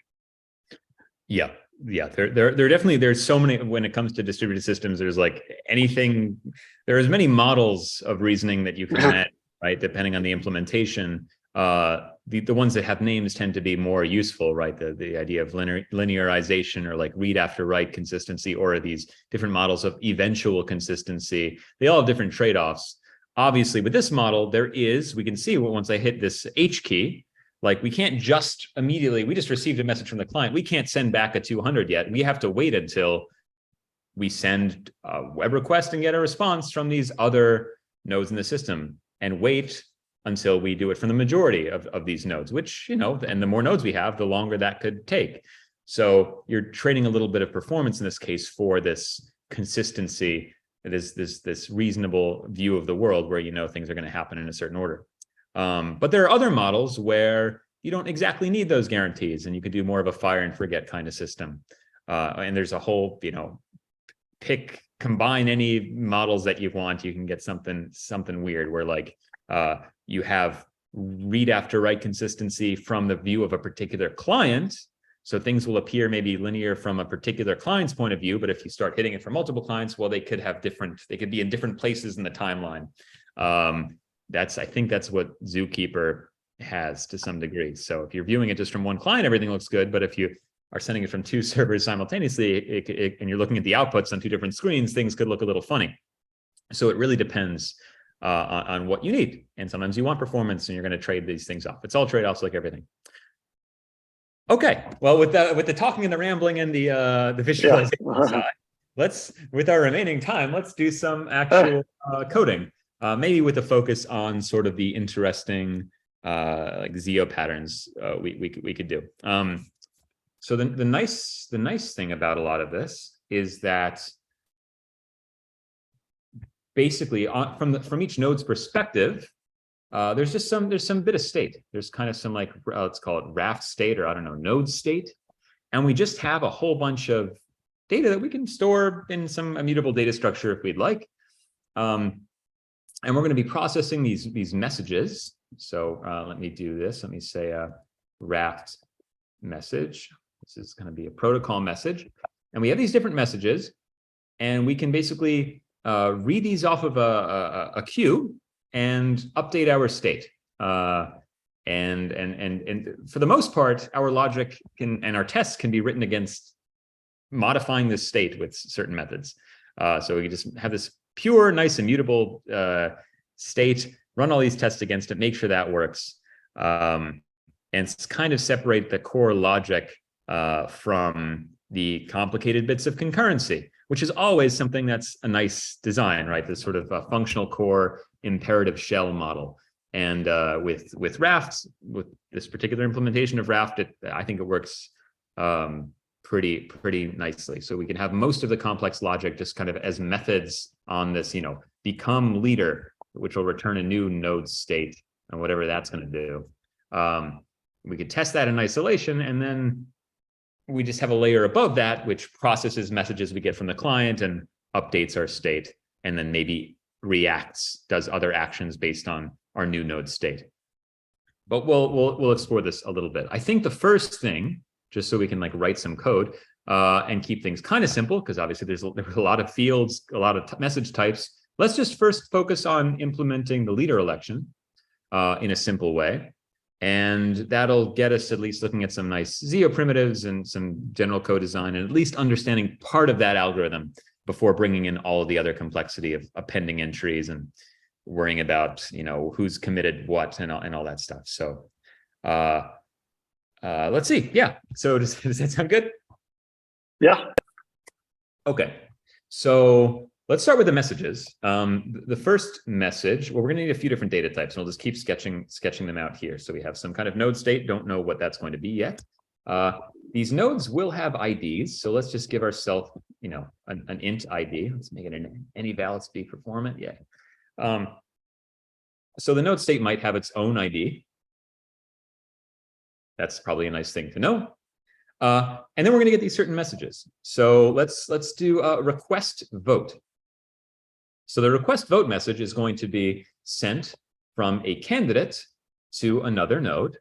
Yeah. There definitely, there's so many, when it comes to distributed systems, there's there's many models of reasoning that you can add, right? Depending on the implementation. The ones that have names tend to be more useful, right? The idea of linearization or read after write consistency, or these different models of eventual consistency. They all have different trade-offs. Obviously, with this model, we can see once I hit this H key, we can't just immediately, we just received a message from the client. We can't send back a 200 yet. We have to wait until we send a web request and get a response from these other nodes in the system, and wait until we do it from the majority of these nodes, which, and the more nodes we have, the longer that could take. So you're trading a little bit of performance in this case for this consistency, this reasonable view of the world where things are going to happen in a certain order. But there are other models where you don't exactly need those guarantees, and you could do more of a fire and forget kind of system. And there's a whole, combine any models that you want, you can get something weird where you have read after write consistency from the view of a particular client. So things will appear maybe linear from a particular client's point of view, but if you start hitting it for multiple clients, well, they could be in different places in the timeline. I think that's what Zookeeper has to some degree. So if you're viewing it just from one client, everything looks good. But if you are sending it from 2 servers simultaneously, and you're looking at the outputs on 2 different screens, things could look a little funny. So it really depends on what you need. And sometimes you want performance and you're going to trade these things off. It's all trade-offs like everything. Okay, well, with the talking and the rambling and the visualization side, with our remaining time, let's do some actual coding. Maybe with a focus on sort of the interesting Zio patterns we could do. So the nice thing about a lot of this is that basically from each node's perspective, there's some bit of state. There's kind of some let's call it raft state, or I don't know, node state, and we just have a whole bunch of data that we can store in some immutable data structure if we'd like. And we're going to be processing these messages. So let me do this. Let me say a Raft message. This is going to be a protocol message. And we have these different messages. And we can basically read these off of a queue and update our state. And for the most part, our logic and our tests can be written against modifying this state with certain methods. So we can just have this pure, nice, immutable state, run all these tests against it, make sure that works, and kind of separate the core logic from the complicated bits of concurrency, which is always something that's a nice design, right? This sort of functional core imperative shell model. And with Raft, with this particular implementation of Raft, I think it works pretty nicely. So we can have most of the complex logic just kind of as methods on this, become leader, which will return a new node state and whatever that's going to do. We could test that in isolation, and then we just have a layer above that, which processes messages we get from the client and updates our state, and then maybe reacts, does other actions based on our new node state. But we'll explore this a little bit. I think the first thing, just so we can write some code and keep things kind of simple, because obviously there's a lot of fields, a lot of message types. Let's just first focus on implementing the leader election in a simple way. And that'll get us at least looking at some nice Zio primitives and some general code design, and at least understanding part of that algorithm before bringing in all of the other complexity of appending entries and worrying about, who's committed what and all that stuff. So let's see. Yeah. So does that sound good?
Yeah.
Okay. So let's start with the messages. The first message, well, we're going to need a few different data types, and we'll just keep sketching them out here. So we have some kind of node state. Don't know what that's going to be yet. These nodes will have IDs. So let's just give ourselves, an int ID. Let's make it an any valid speed performant. Yeah. So the node state might have its own ID. That's probably a nice thing to know. And then we're going to get these certain messages. So let's do a request vote. So the request vote message is going to be sent from a candidate to another node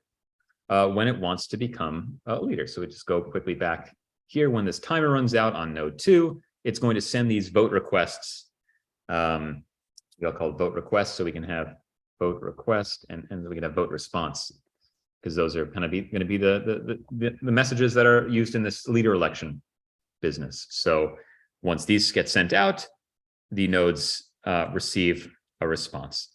when it wants to become a leader. So we just go quickly back here. When this timer runs out on node 2, it's going to send these vote requests. We'll call it vote request, so we can have vote request and we can have vote response, because those are going to be the messages that are used in this leader election business. So once these get sent out, the nodes receive a response.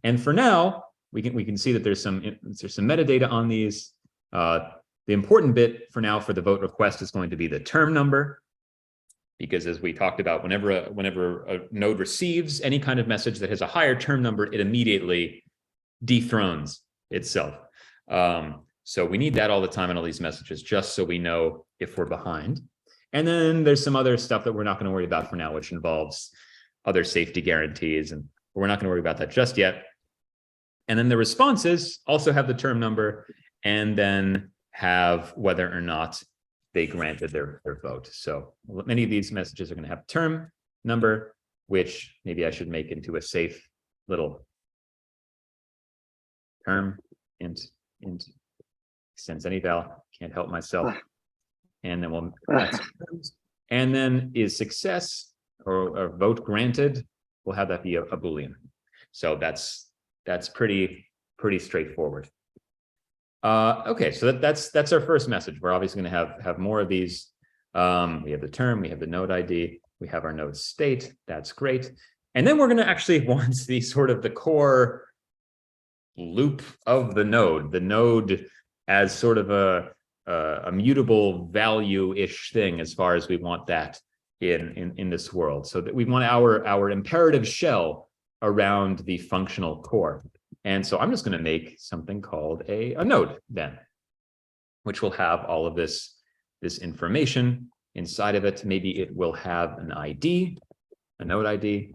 And for now, we can see that there's some metadata on these. The important bit for now for the vote request is going to be the term number, because as we talked about, whenever a node receives any kind of message that has a higher term number, it immediately dethrones itself. So we need that all the time in all these messages, just so we know if we're behind. And then there's some other stuff that we're not going to worry about for now, which involves other safety guarantees, and we're not going to worry about that just yet. And then the responses also have the term number, and then have whether or not they granted their vote. So many of these messages are going to have term number, which maybe I should make into a safe little term int extends any val, can't help myself. And then we'll and then is success or vote granted, we'll have that be a Boolean. So that's pretty straightforward. Okay, so that's our first message. We're obviously going to have more of these. We have the term, we have the node ID, we have our node state. That's great. And then we're going to actually want the core loop of the node as sort of a mutable value-ish thing, as far as we want that in this world. So that we want our imperative shell around the functional core. And so I'm just going to make something called a node then, which will have all of this information inside of it. Maybe it will have an ID, a node ID,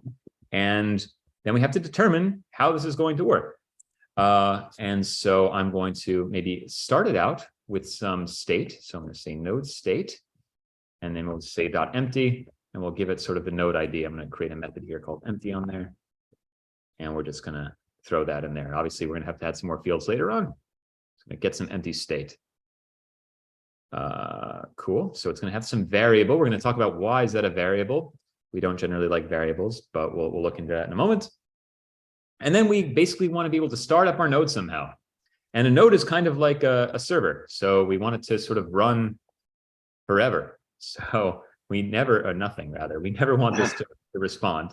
and then we have to determine how this is going to work. And so I'm going to maybe start it out with some state. So I'm going to say node state, and then we'll say .empty, and we'll give it sort of the node ID. I'm going to create a method here called empty on there, and we're just going to throw that in there. Obviously, we're going to have to add some more fields later on. It's going to get some empty state. Cool. So it's going to have some variable. We're going to talk about why is that a variable. We don't generally like variables, but we'll look into that in a moment. And then we basically want to be able to start up our node somehow. And a node is kind of like a server. So we want it to sort of run forever. So we never, or nothing rather, we never want this to respond.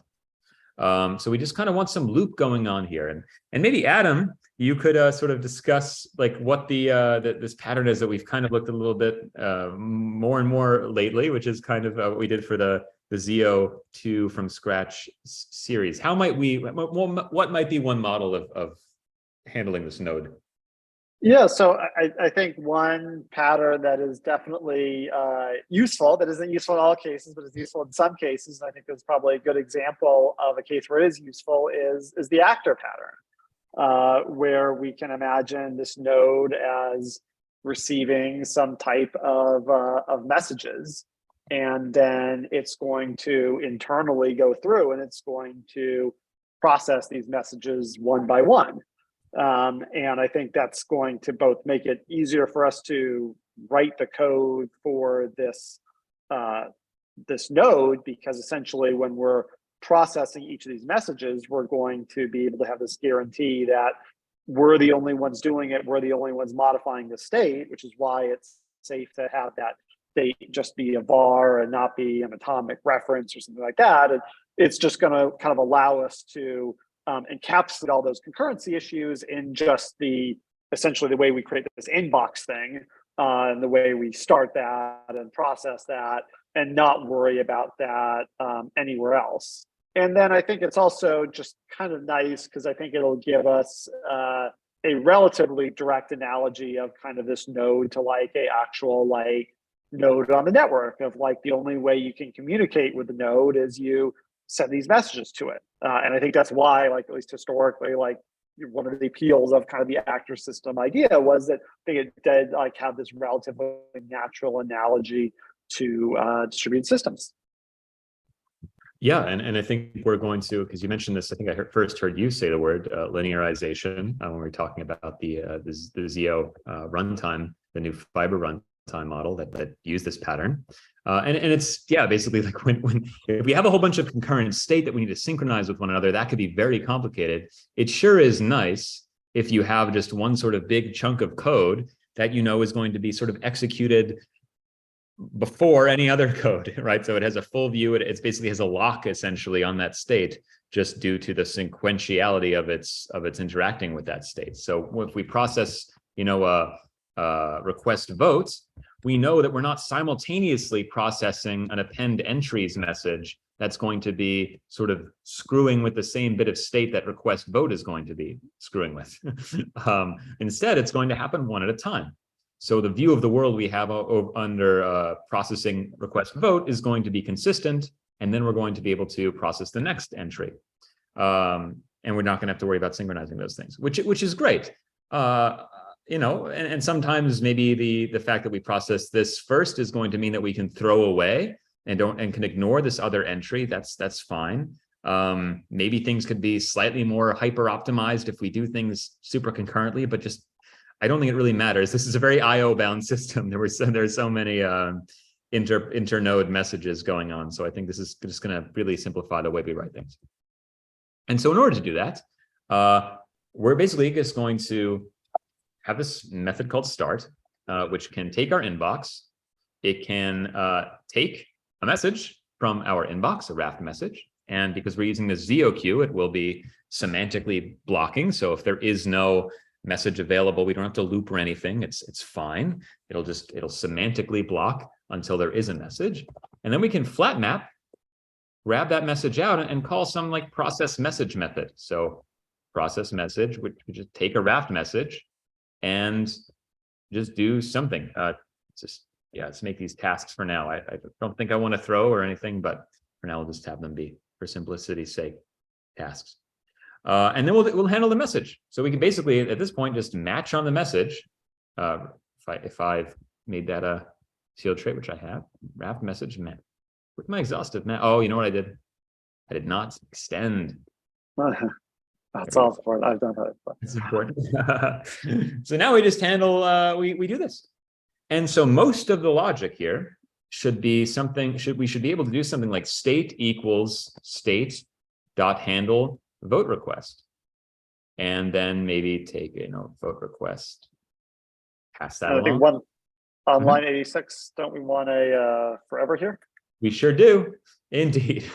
So we just kind of want some loop going on here. And maybe Adam, you could sort of discuss like what this pattern is that we've kind of looked at a little bit more and more lately, which is kind of what we did for the ZO2 from scratch series. How might what might be one model of handling this node?
Yeah, so I think one pattern that is definitely useful, that isn't useful in all cases, but is useful in some cases, and I think that's probably a good example of a case where it is useful, is the actor pattern, where we can imagine this node as receiving some type of messages, and then it's going to internally go through and it's going to process these messages one by one. And I think that's going to both make it easier for us to write the code for this this node, because essentially when we're processing each of these messages, we're going to be able to have this guarantee that we're the only ones doing it, we're the only ones modifying the state, which is why it's safe to have that state just be a var and not be an atomic reference or something like that. And it's just going to kind of allow us to encapsulate all those concurrency issues in just essentially the way we create this inbox thing, and the way we start that and process that, and not worry about that anywhere else. And then I think it's also just kind of nice because I think it'll give us a relatively direct analogy of kind of this node to like a actual like node on the network, of like the only way you can communicate with the node is you send these messages to it. And I think that's why, like, at least historically, like one of the appeals of kind of the actor system idea was that they did like have this relatively natural analogy to distributed systems.
Yeah, and I think we're going to, because you mentioned this, I think I first heard you say the word linearization when we were talking about the ZO runtime, the new fiber runtime model that use this pattern. And it's, yeah, basically like when if we have a whole bunch of concurrent state that we need to synchronize with one another, that could be very complicated. It sure is nice if you have just one sort of big chunk of code that you know is going to be sort of executed before any other code, right? So it has a full view. It basically has a lock essentially on that state, just due to the sequentiality of its interacting with that state. So if we process, request votes, we know that we're not simultaneously processing an append entries message that's going to be sort of screwing with the same bit of state that request vote is going to be screwing with. Instead, it's going to happen one at a time. So the view of the world we have under processing request vote is going to be consistent, and then we're going to be able to process the next entry. And we're not going to have to worry about synchronizing those things, which is great. And sometimes maybe the fact that we process this first is going to mean that we can throw away and can ignore this other entry. That's fine. Maybe things could be slightly more hyper optimized if we do things super concurrently, but just I don't think it really matters. This is a very IO bound system. There's so many internode messages going on. So I think this is just going to really simplify the way we write things. And so in order to do that, we're basically just going to have this method called start, which can take our inbox. It can take a message from our inbox, a Raft message. And because we're using the ZO queue, it will be semantically blocking. So if there is no message available, we don't have to loop or anything. It's fine. It'll semantically block until there is a message. And then we can flat map, grab that message out and call some like process message method. So process message, which we just take a Raft message and just do something. Let's make these tasks for now. I don't think I want to throw or anything, but for now, we'll just have them be, for simplicity's sake, tasks. And then we'll handle the message. So we can basically, at this point, just match on the message. If I've made that sealed trait, which I have. Raft message map. With my exhaustive map. Oh, you know what I did? I did not extend.
That's all important. I've done that.
It's important. So now we just handle, we do this. And so most of the logic here should be something, we should be able to do something like state equals state dot handle vote request. And then maybe take vote request, pass that
I
along.
think one on line 86, don't we want a forever here?
We sure do, indeed.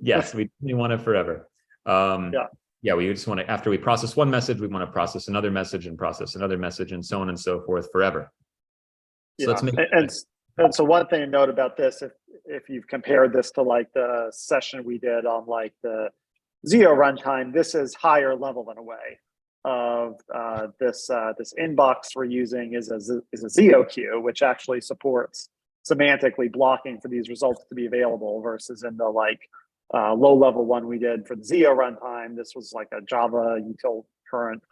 Yes, we want it forever. Yeah, we just want to, after we process one message, we want to process another message and process another message and so on and so forth forever. So let's make
and so one thing to note about this, if you've compared this to like the session we did on like the Zio runtime, this is higher level in a way of this inbox we're using is a Zio queue, which actually supports semantically blocking for these results to be available versus in the like low level one we did for the Zio runtime. This was like a Java util current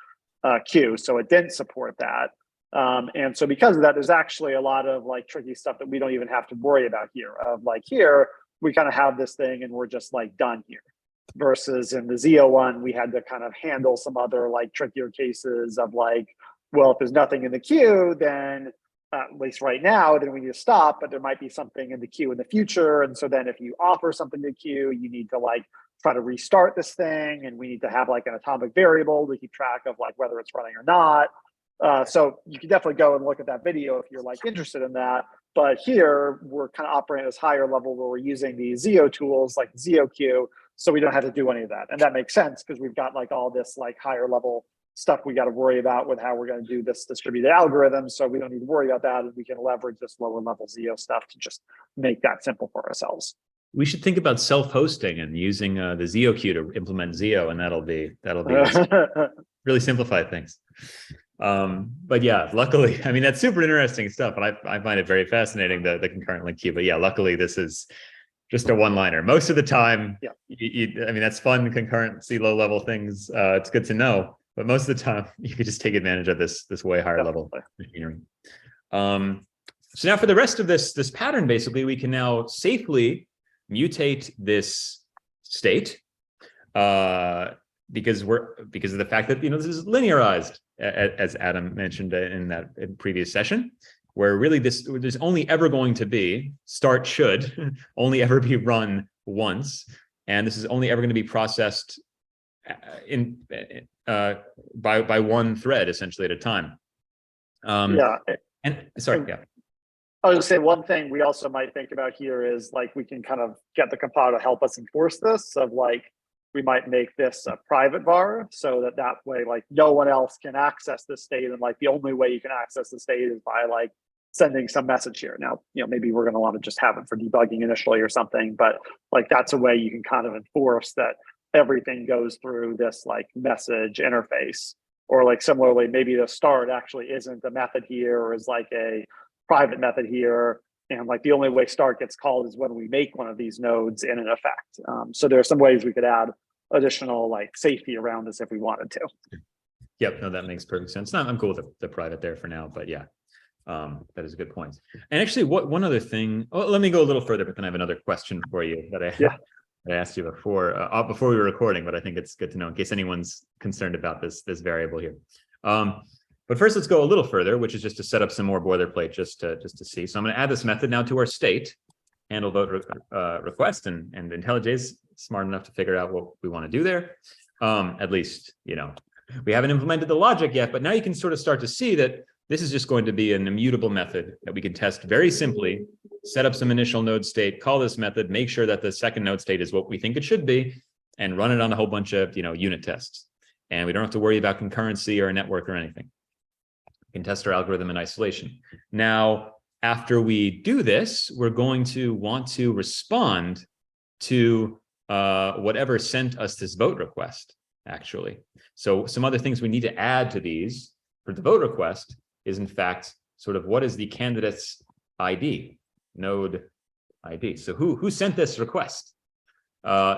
queue, so it didn't support that. And so because of that, there's actually a lot of like tricky stuff that we don't even have to worry about here. Of like here, we kind of have this thing and we're just like done here. Versus in the Zio one, we had to kind of handle some other like trickier cases of like, well, if there's nothing in the queue, then at least right now, then we need to stop, but there might be something in the queue in the future. And so then if you offer something to the queue, you need to like try to restart this thing. And we need to have like an atomic variable to keep track of like whether it's running or not. So you can definitely go and look at that video if you're like interested in that. But here we're kind of operating at this higher level where we're using the Zio tools like Zio queue, so we don't have to do any of that. And that makes sense because we've got like all this like higher level stuff we got to worry about with how we're going to do this distributed algorithm. So we don't need to worry about that. And we can leverage this lower level Zio stuff to just make that simple for ourselves.
We should think about self-hosting and using the Zio queue to implement Zio, and that'll be really simplify things. But yeah, luckily, I mean, that's super interesting stuff. And I find it very fascinating, the concurrent link queue. But yeah, luckily this is just a one-liner. Most of the time, I mean, that's fun, concurrency, low-level things. It's good to know. But most of the time, you could just take advantage of this way higher level machinery. So now for the rest of this pattern, basically, we can now safely mutate this state because of the fact that this is linearized, as Adam mentioned in that previous session, where really there's only ever going to be start should only ever be run once, and this is only ever going to be processed by one thread essentially at a time. And sorry, yeah.
I was going to say one thing we also might think about here is like we can kind of get the compiler to help us enforce this. Of like we might make this a private var so that way like no one else can access this state, and like the only way you can access the state is by like sending some message here. Now, maybe we're going to want to just have it for debugging initially or something, but like that's a way you can kind of enforce that everything goes through this like message interface. Or like similarly, maybe the start actually isn't a method here, or is like a private method here. And like the only way start gets called is when we make one of these nodes in an effect. So there are some ways we could add additional like safety around this if we wanted to.
Yep, no, that makes perfect sense. No, I'm cool with the private there for now, but yeah, that is a good point. And actually, one other thing, let me go a little further, but then I have another question for you that I asked you before we were recording, but I think it's good to know in case anyone's concerned about this variable here. But first, let's go a little further, which is just to set up some more boilerplate just to see. So I'm going to add this method now to our state, handle vote request, and IntelliJ is smart enough to figure out what we want to do there. At least, we haven't implemented the logic yet, but now you can sort of start to see that this is just going to be an immutable method that we can test very simply, set up some initial node state, call this method, make sure that the second node state is what we think it should be, and run it on a whole bunch of unit tests. And we don't have to worry about concurrency or a network or anything. We can test our algorithm in isolation. Now, after we do this, we're going to want to respond to whatever sent us this vote request, actually. So some other things we need to add to these for the vote request is, in fact, sort of what is the candidate's ID, node ID. So who sent this request?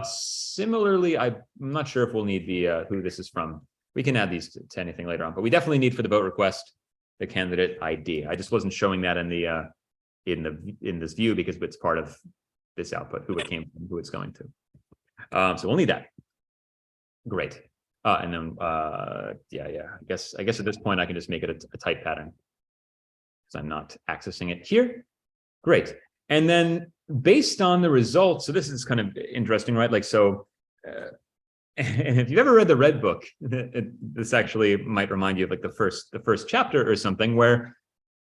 Similarly, I'm not sure if we'll need the who this is from. We can add these to anything later on, but we definitely need for the vote request the candidate ID. I just wasn't showing that in the in this view because it's part of this output, who it came from, who it's going to. So we'll need that. Great. And then I guess at this point I can just make it a type pattern because I'm not accessing it here. Great. And then based on the results, so this is kind of interesting, right? Like, so, and if you've ever read the Red Book, this actually might remind you of like the first chapter or something, where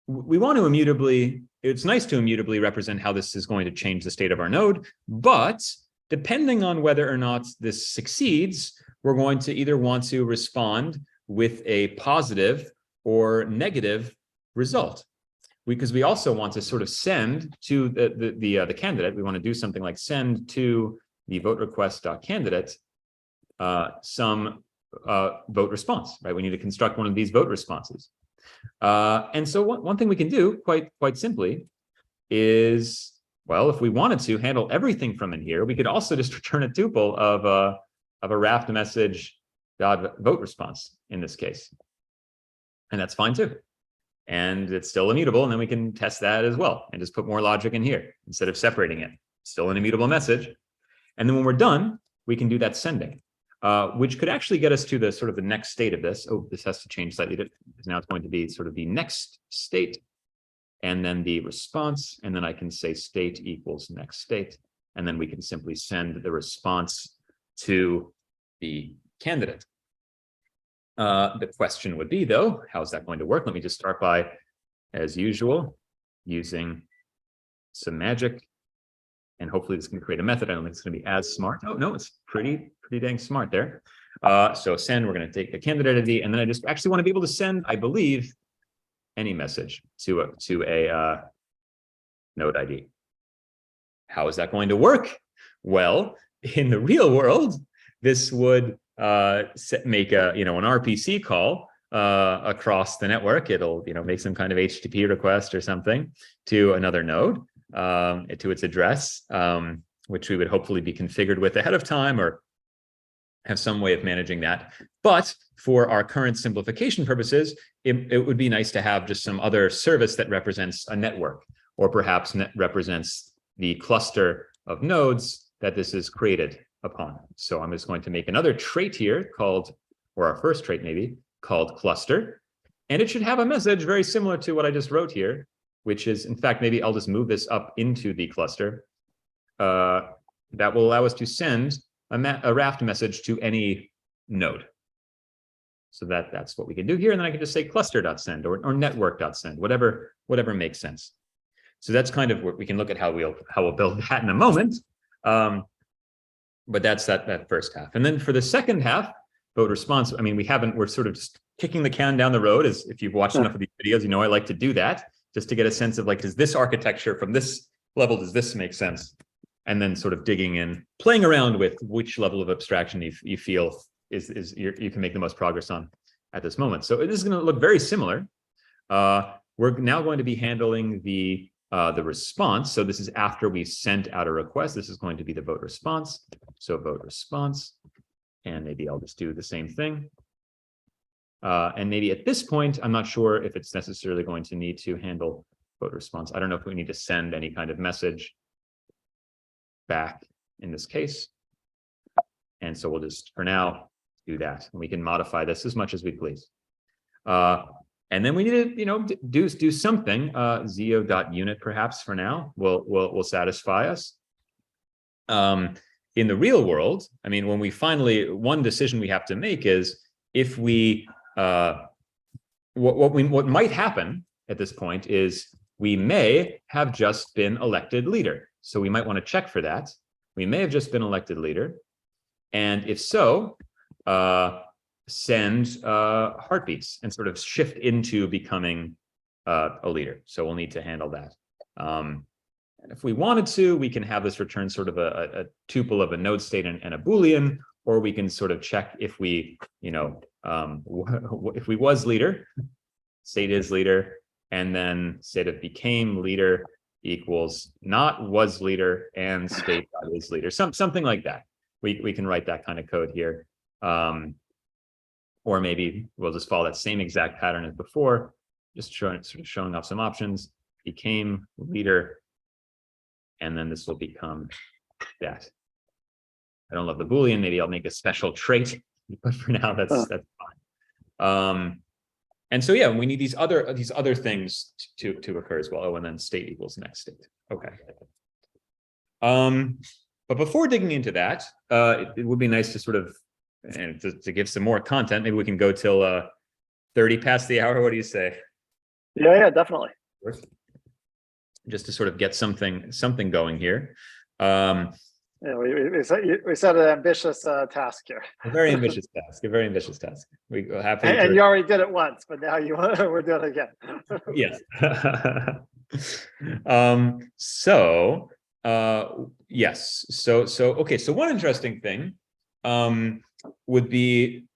we want to immutably, it's nice to immutably represent how this is going to change the state of our node, but depending on whether or not this succeeds, we're going to either want to respond with a positive or negative result. Because we also want to sort of send to the candidate, we want to do something like send to the vote request.candidate some vote response, right? We need to construct one of these vote responses. And so one thing we can do quite simply is, well, if we wanted to handle everything from in here, we could also just return a tuple of a Raft message vote response in this case. And that's fine too. And it's still immutable, and then we can test that as well and just put more logic in here instead of separating it. Still an immutable message. And then when we're done, we can do that sending, which could actually get us to the sort of the next state of this. Oh, this has to change slightly because now it's going to be sort of the next state and then the response. And then I can say state equals next state. And then we can simply send the response to the candidate. The question would be, though, how is that going to work? Let me just start by, as usual, using some magic. And hopefully this can create a method. I don't think it's going to be as smart. Oh, no, it's pretty dang smart there. So send, we're going to take the candidate ID, and then I just actually want to be able to send, I believe, any message to a node ID. How is that going to work? Well, in the real world, this would make a an RPC call across the network. It'll make some kind of HTTP request or something to another node to its address, which we would hopefully be configured with ahead of time or have some way of managing that. But for our current simplification purposes, it would be nice to have just some other service that represents a network, or perhaps represents the cluster of nodes that this is created upon. So I'm just going to make another trait here called, or our first trait maybe, called cluster. And it should have a message very similar to what I just wrote here, which is, in fact, maybe I'll just move this up into the cluster. That will allow us to send a Raft message to any node. So that's what we can do here. And then I can just say cluster.send or network.send, whatever makes sense. So that's kind of what we can look at how we'll build that in a moment. But that's that first half. And then for the second half, vote response, I mean, we're sort of just kicking the can down the road. As if you've watched enough of these videos, I like to do that just to get a sense of like, does this architecture from this level, does this make sense? And then sort of digging in, playing around with which level of abstraction you feel you can make the most progress on at this moment. So this is going to look very similar. We're now going to be handling the response. So this is after we sent out a request. This is going to be the vote response. So vote response, and maybe I'll just do the same thing. And maybe at this point, I'm not sure if it's necessarily going to need to handle vote response. I don't know if we need to send any kind of message back in this case. And so we'll just, for now, do that. And we can modify this as much as we please. And then we need to, do something. Zio.unit perhaps for now will satisfy us. In the real world, I mean, when we finally, one decision we have to make is if we, what might happen at this point is we may have just been elected leader. So we might want to check for that. We may have just been elected leader. And if so, send heartbeats and sort of shift into becoming a leader. So we'll need to handle that. And if we wanted to, we can have this return sort of a tuple of a node state and a Boolean, or we can sort of check if we, if we was leader, state is leader, and then state of became leader equals not was leader and state is leader, something like that. We can write that kind of code here. Or maybe we'll just follow that same exact pattern as before, just showing off some options. became leader, and then this will become that. I don't love the Boolean. Maybe I'll make a special trait, but for now that's fine. And so yeah, we need these other things to occur as well. Oh, and then state equals next state. Okay. But before digging into that, it would be nice to sort of, and to give some more content. Maybe we can go till 30 past the hour. What do you say?
Yeah, definitely.
Just to sort of get something going here.
Yeah, we set an ambitious task here.
A very ambitious task. A very ambitious task. We happy.
And you already did it once, but now we're doing it again.
Yes. Yes. So okay. So one interesting thing would be,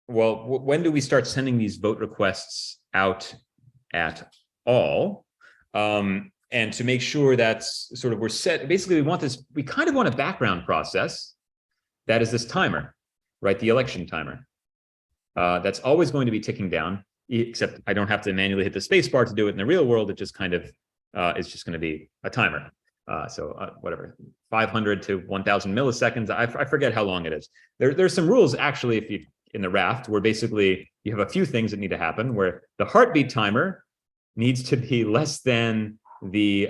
well, when do we start sending these vote requests out at all? And to make sure that's sort of we're set, basically we kind of want a background process that is this timer, right? The election timer. That's always going to be ticking down, except I don't have to manually hit the space bar to do it in the real world. It just kind of is just going to be a timer. Whatever, 500 to 1000 milliseconds. I forget how long it is. There's some rules actually, if you in the Raft, where basically you have a few things that need to happen, where the heartbeat timer needs to be less than the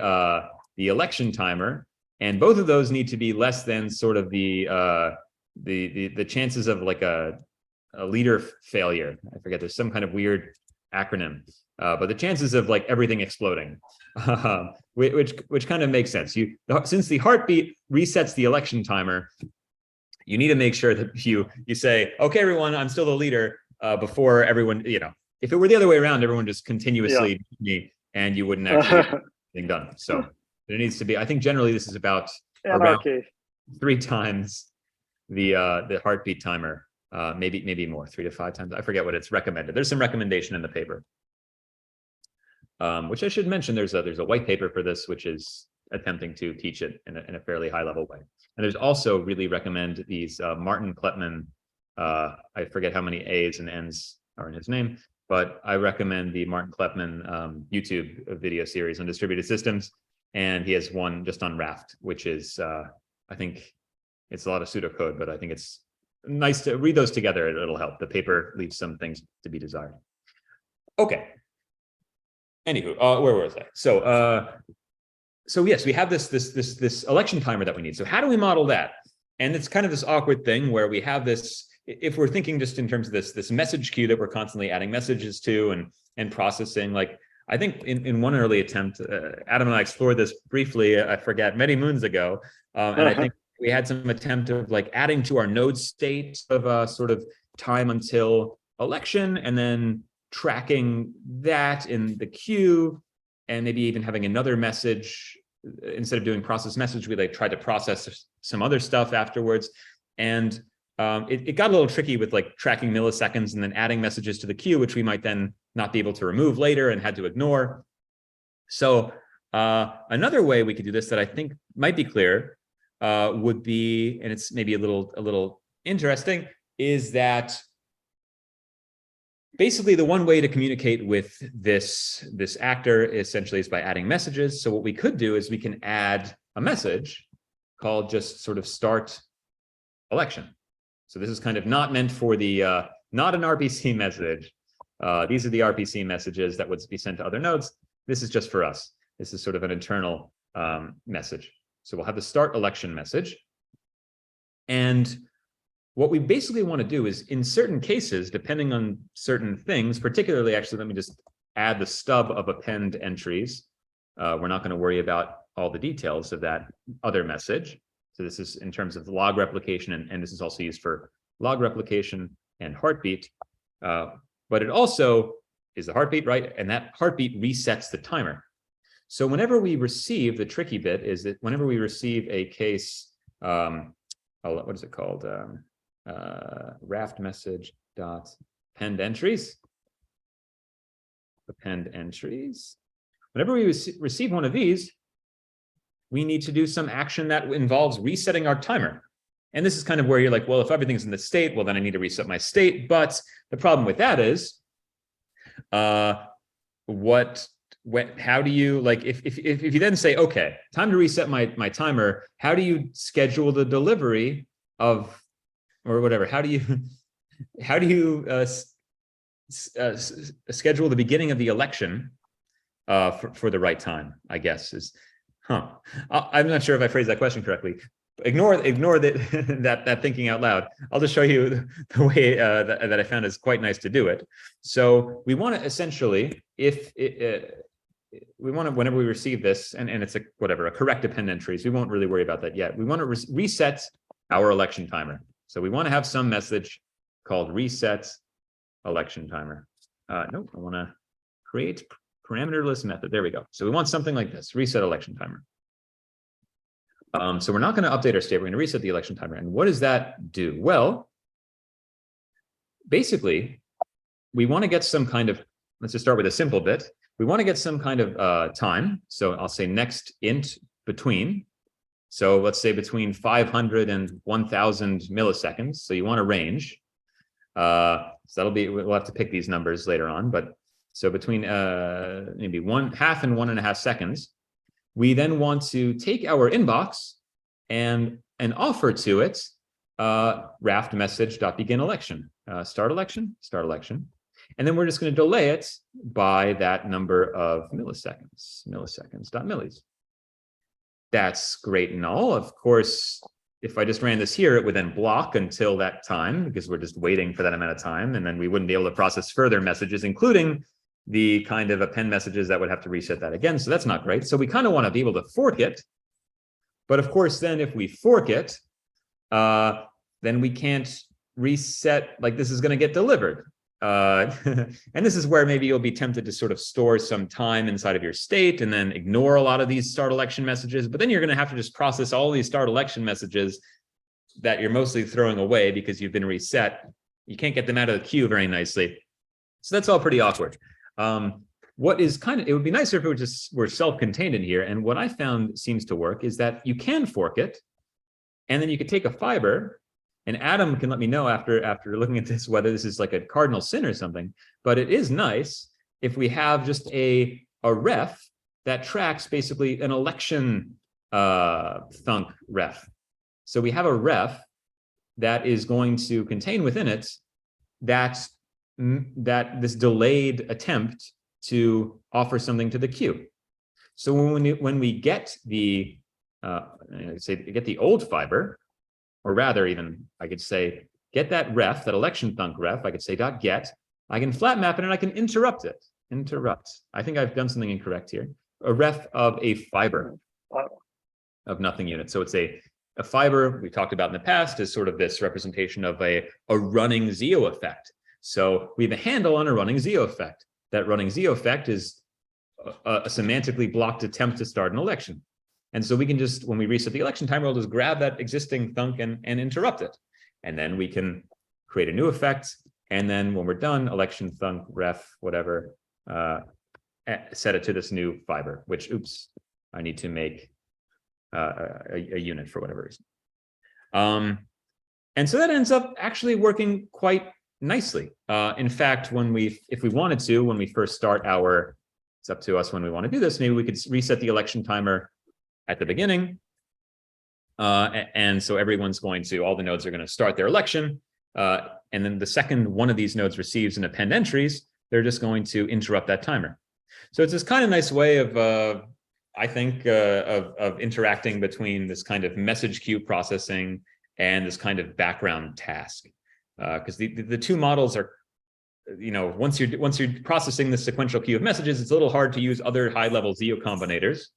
election timer, and both of those need to be less than sort of the chances of like a leader failure. I forget, there's some kind of weird acronym, but the chances of like everything exploding, which kind of makes sense. Since the heartbeat resets the election timer, you need to make sure that you say, okay, everyone, I'm still the leader, before everyone, if it were the other way around, everyone just continuously me, and you wouldn't actually get anything done. So there needs to be, I think generally this is about around 3 times the heartbeat timer, maybe more, 3 to 5 times. I forget what it's recommended. There's some recommendation in the paper, which I should mention. There's a white paper for this, which is attempting to teach it in a fairly high level way. And there's also really recommend these Martin Kleppmann, I forget how many A's and N's are in his name, but I recommend the Martin Kleppmann YouTube video series on distributed systems. And he has one just on Raft, which is, I think it's a lot of pseudocode, but I think it's nice to read those together. It'll help. The paper leaves some things to be desired. Okay. Anywho, where was I? So yes, we have this election timer that we need. So how do we model that? And it's kind of this awkward thing where we have this, if we're thinking just in terms of this message queue that we're constantly adding messages to and processing, like I think in one early attempt, Adam and I explored this briefly, I forget, many moons ago. And I think we had some attempt of like adding to our node state of sort of time until election, and then tracking that in the queue, and maybe even having another message. Instead of doing process message, we like tried to process some other stuff afterwards. And it got a little tricky with like tracking milliseconds and then adding messages to the queue, which we might then not be able to remove later and had to ignore. So another way we could do this that I think might be clear would be, and it's maybe a little interesting, is that basically the one way to communicate with this actor essentially is by adding messages. So what we could do is we can add a message called just sort of start election. So this is kind of not meant for the, not an RPC message. These are the RPC messages that would be sent to other nodes. This is just for us. This is sort of an internal message. So we'll have the start election message. And what we basically want to do is, in certain cases, depending on certain things, particularly, actually, let me just add the stub of append entries. We're not going to worry about all the details of that other message. So this is in terms of log replication, and this is also used for log replication and heartbeat. But it also is the heartbeat, right? And that heartbeat resets the timer. So whenever we receive, the tricky bit is that whenever we receive a case, what is it called? Raft message dot append entries. Append entries. Whenever we receive one of these, we need to do some action that involves resetting our timer. And this is kind of where you're like, well, if everything's in the state, well, then I need to reset my state. But the problem with that is what how do you, like, if you then say, okay, time to reset my timer, how do you schedule the delivery of, or whatever, how do you schedule the beginning of the election for the right time, I guess is, I'm not sure if I phrased that question correctly. Ignore that that thinking out loud. I'll just show you the way that I found is quite nice to do it. So we want to essentially, we want to, whenever we receive this, and it's a correct append entries, we won't really worry about that yet. We want to reset our election timer. So we want to have some message called reset election timer. Nope, I want to create parameterless method. There we go. So we want something like this, reset election timer. So we're not going to update our state. We're going to reset the election timer. And what does that do? Well, basically, we want to get some kind of, let's just start with a simple bit. We want to get some kind of time. So I'll say next int between. So let's say between 500 and 1000 milliseconds. So you want a range. So that'll be, we'll have to pick these numbers later on, but so between maybe 1/2 and 1.5 seconds, we then want to take our inbox and offer to it raft message.begin election, start election. And then we're just going to delay it by that number of milliseconds.millis. That's great and all. Of course, if I just ran this here, it would then block until that time because we're just waiting for that amount of time. And then we wouldn't be able to process further messages, including the kind of append messages that would have to reset that again. So that's not great. So we kind of want to be able to fork it. But of course, then if we fork it, then we can't reset, like this is going to get delivered. And this is where maybe you'll be tempted to sort of store some time inside of your state and then ignore a lot of these start election messages. But then you're going to have to just process all these start election messages that you're mostly throwing away because you've been reset. You can't get them out of the queue very nicely. So that's all pretty awkward. What is kind of, it would be nicer if it were self-contained in here. And what I found seems to work is that you can fork it, and then you could take a fiber. And Adam can let me know after looking at this whether this is like a cardinal sin or something. But it is nice if we have just a ref that tracks basically an election thunk ref. So we have a ref that is going to contain within it that this delayed attempt to offer something to the queue. So when we get the get the old fiber, or rather even I could say get that ref, that election thunk ref, I could say .get, I can flat map it and I can interrupt it. Interrupt. I think I've done something incorrect here. A ref of a fiber of nothing unit. So it's a fiber we talked about in the past is sort of this representation of a running Zio effect. So we have a handle on a running Zio effect. That running Zio effect is a semantically blocked attempt to start an election. And so we can just, when we reset the election timer, we'll just grab that existing thunk and interrupt it. And then we can create a new effect. And then when we're done, election thunk ref, whatever, set it to this new fiber, which, oops, I need to make a unit for whatever reason. And so that ends up actually working quite nicely. In fact, if we wanted to, when we first start it's up to us when we want to do this, maybe we could reset the election timer at the beginning. And so everyone's all the nodes are going to start their election. And then the second one of these nodes receives an append entries, they're just going to interrupt that timer. So it's this kind of nice way of, I think, of interacting between this kind of message queue processing and this kind of background task. Because the two models are, once you're processing the sequential queue of messages, it's a little hard to use other high-level Zio combinators.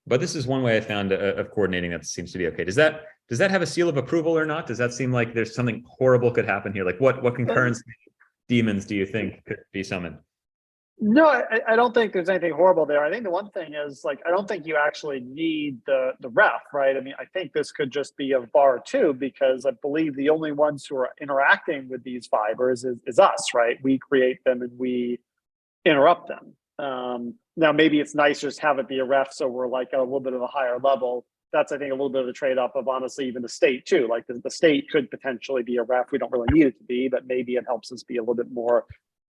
But this is one way I found of coordinating that seems to be okay. Does that have a seal of approval or not? Does that seem like there's something horrible could happen here? Like what concurrence demons do you think could be summoned?
No, I don't think there's anything horrible there. I think the one thing is, like, I don't think you actually need the ref, right? I mean, I think this could just be a var 2 because I believe the only ones who are interacting with these fibers is us, right? We create them and we interrupt them. Now, maybe it's nice just have it be a ref, so we're like at a little bit of a higher level. That's, I think, a little bit of a trade-off of honestly even the state too. Like the state could potentially be a ref. We don't really need it to be, but maybe it helps us be a little bit more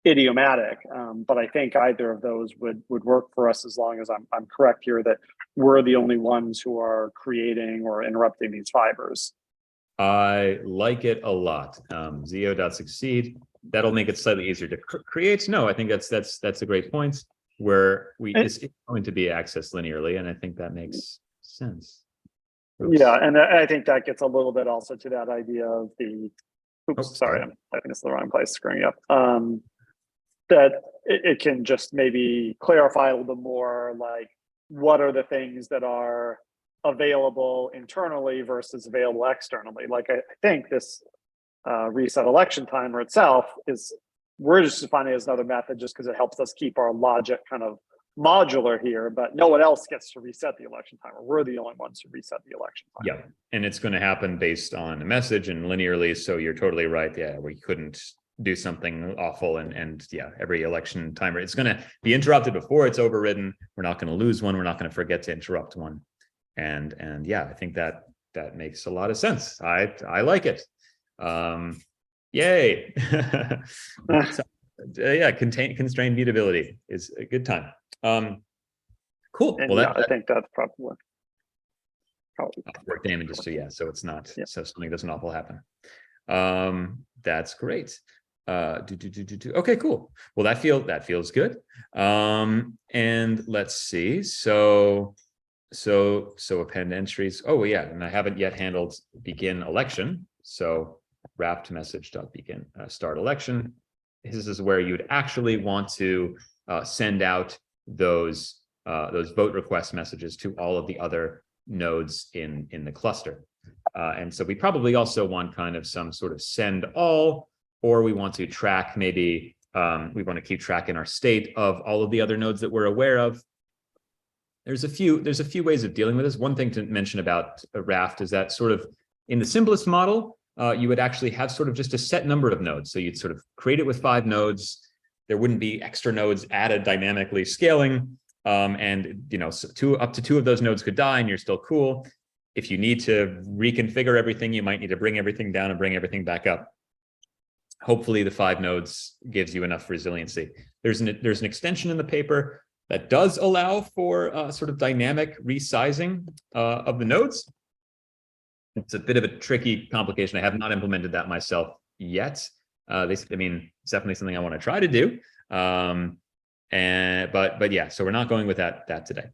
idiomatic. But I think either of those would work for us as long as I'm correct here that we're the only ones who are creating or interrupting these fibers.
I like it a lot. Zio.succeed. That'll make it slightly easier to create. No, I think that's a great point where this is going to be accessed linearly, and I think that makes sense. Oops.
Yeah, and I think that gets a little bit also to that idea of the. Oops, sorry, I'm typing this in the wrong place, screwing up. That it can just maybe clarify a little bit more, like what are the things that are available internally versus available externally. Like I think this reset election timer itself we're just defining it as another method just because it helps us keep our logic kind of modular here, but no one else gets to reset the election timer. We're the only ones who reset the election timer.
Yeah, and it's going to happen based on a message and linearly. So you're totally right. Yeah, we couldn't do something awful and yeah, every election timer, it's going to be interrupted before it's overridden. We're not going to lose one. We're not going to forget to interrupt one. And yeah, I think that makes a lot of sense. I like it. Yay. So, yeah, constrained mutability is a good time. Cool.
And
well,
yeah, I think that's probably
work damages. So yeah, so it's not so something doesn't awful happen. That's great. Okay, cool. Well, that feels good. And let's see. So append entries. Oh yeah, and I haven't yet handled begin election. So Raft message.begin start election. This is where you'd actually want to send out those vote request messages to all of the other nodes in the cluster. And so we probably also want kind of some sort of send all, or we want to track maybe we want to keep track in our state of all of the other nodes that we're aware of. There's a few ways of dealing with this. One thing to mention about a Raft is that sort of in the simplest model, you would actually have sort of just a set number of nodes. So you'd sort of create it with 5 nodes. There wouldn't be extra nodes added dynamically scaling. And so up to 2 of those nodes could die and you're still cool. If you need to reconfigure everything, you might need to bring everything down and bring everything back up. Hopefully the 5 nodes gives you enough resiliency. There's an extension in the paper that does allow for sort of dynamic resizing of the nodes. It's a bit of a tricky complication. I have not implemented that myself yet. It's definitely something I want to try to do. But yeah, so we're not going with that today.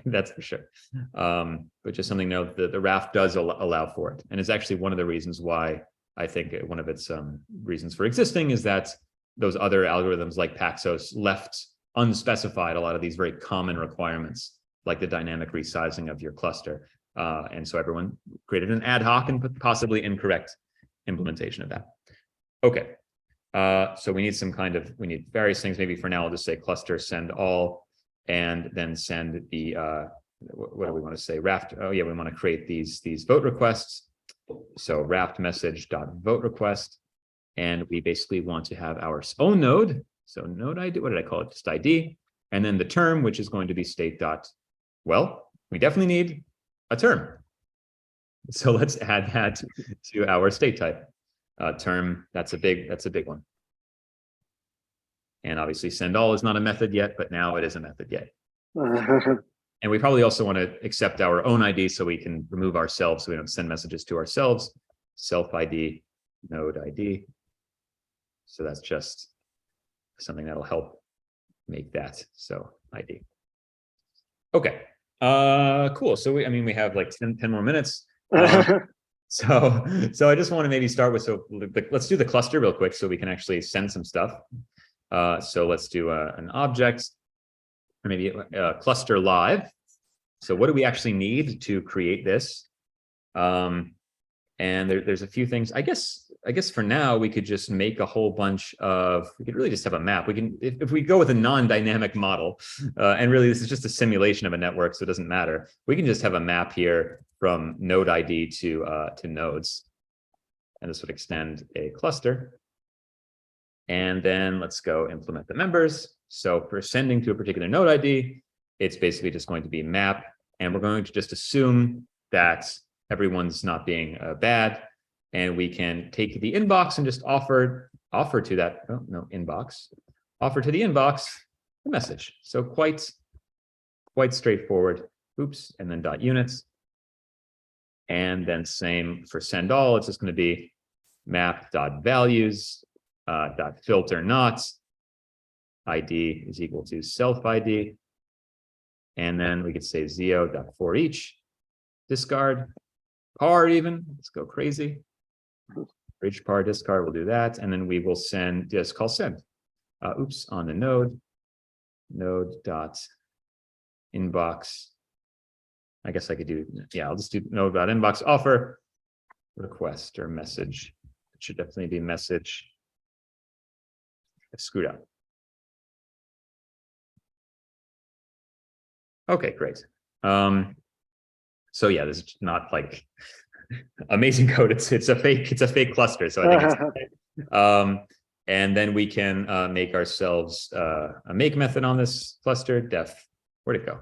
That's for sure. But just something to note that the Raft does allow for it. And it's actually one of the reasons why I think one of its reasons for existing is that those other algorithms like Paxos left unspecified a lot of these very common requirements, like the dynamic resizing of your cluster. And so everyone created an ad hoc and possibly incorrect implementation of that. Okay. So we need various things. Maybe for now, I'll just say cluster send all, and then send the, what do we want to say? Raft. Oh yeah, we want to create these vote requests. So Raft message.vote request. And we basically want to have our own node. So node ID, what did I call it? Just ID. And then the term, which is going to be state dot. Well, we definitely need a term. So let's add that to our state type. Term, that's a big one. And obviously send all is not a method yet, but now it is a method yet. And we probably also want to accept our own ID so we can remove ourselves so we don't send messages to ourselves. Self ID, node ID. So that's just something that'll help make that so ID. Okay, cool. So we have like 10 more minutes. So I just want to maybe start with, let's do the cluster real quick so we can actually send some stuff. So let's do an object, or maybe a cluster live. So what do we actually need to create this? And there's a few things. I guess for now we could just make a whole bunch of. We could really just have a map. We can if we go with a non-dynamic model, and really this is just a simulation of a network, so it doesn't matter. We can just have a map here from node ID to nodes, and this would extend a cluster. And then let's go implement the members. So for sending to a particular node ID, it's basically just going to be map, and we're going to just assume that everyone's not being bad, and we can take the inbox and just offer offer to that, oh no, inbox, offer to the inbox a message. So quite straightforward. Oops, and then dot units. And then same for send all, it's just going to be map dot values dot filter not ID is equal to self ID. And then we could say zio dot for each discard par even. Let's go crazy. For each par discard, we'll do that. And then we will send, just call send. Oops, on the node dot inbox. I guess I could do, yeah, I'll just do node dot inbox offer request or message. It should definitely be message. I screwed up. Okay, great. So yeah, this is not like amazing code. It's a fake cluster. So I think it's and then we can make ourselves a make method on this cluster. Def, where'd it go?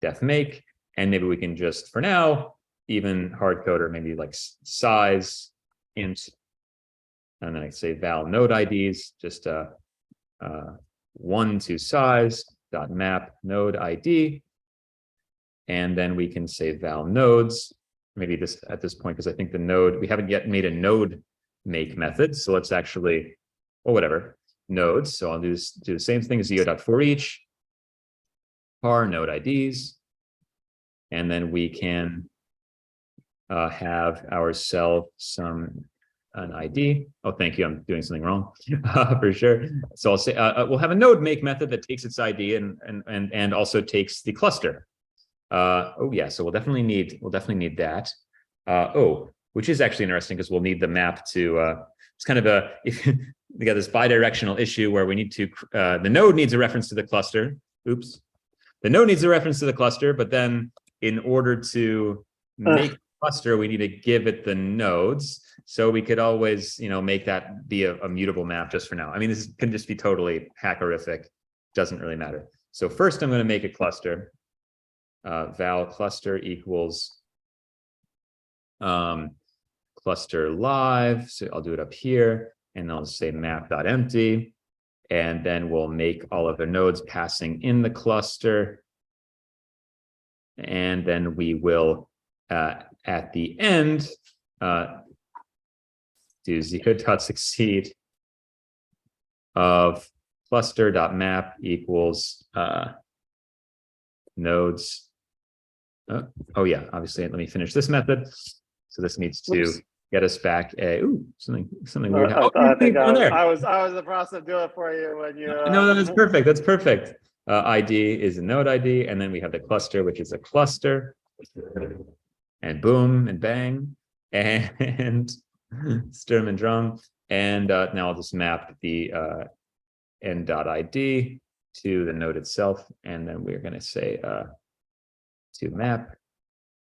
Def make, and maybe we can just for now even hard code or maybe like size int, and then I say val node IDs just 1 to size dot map node ID, and then we can say val nodes. Maybe this at this point, because I think the node, we haven't yet made a node make method. So let's actually, or whatever, nodes. So I'll do the same thing as zio.for each, par node IDs. And then we can have ourselves an ID. Oh, thank you. I'm doing something wrong for sure. So I'll say we'll have a node make method that takes its ID and also takes the cluster. Oh yeah, so we'll definitely need that. Which is actually interesting because we'll need the map to. It's kind of we got this bidirectional issue where we need to. The node needs a reference to the cluster. Oops, the node needs a reference to the cluster, but then in order to make the cluster, we need to give it the nodes. So we could always, make that be a mutable map just for now. I mean, this can just be totally hackerific. Doesn't really matter. So first, I'm going to make a cluster. Val cluster equals cluster live. So I'll do it up here, and I'll say map.empty, and then we'll make all of the nodes passing in the cluster. And then we will, at the end, do zero.succeed of cluster.map equals nodes. Oh yeah, obviously, let me finish this method. So this needs to get us back a something weird.
I was in the process of doing it for you when you.
No, that's perfect. That's perfect. ID is a node ID, and then we have the cluster, which is a cluster, and boom and bang, and sturm and drum, and now I'll just map the n.id to the node itself, and then we're going to say to map.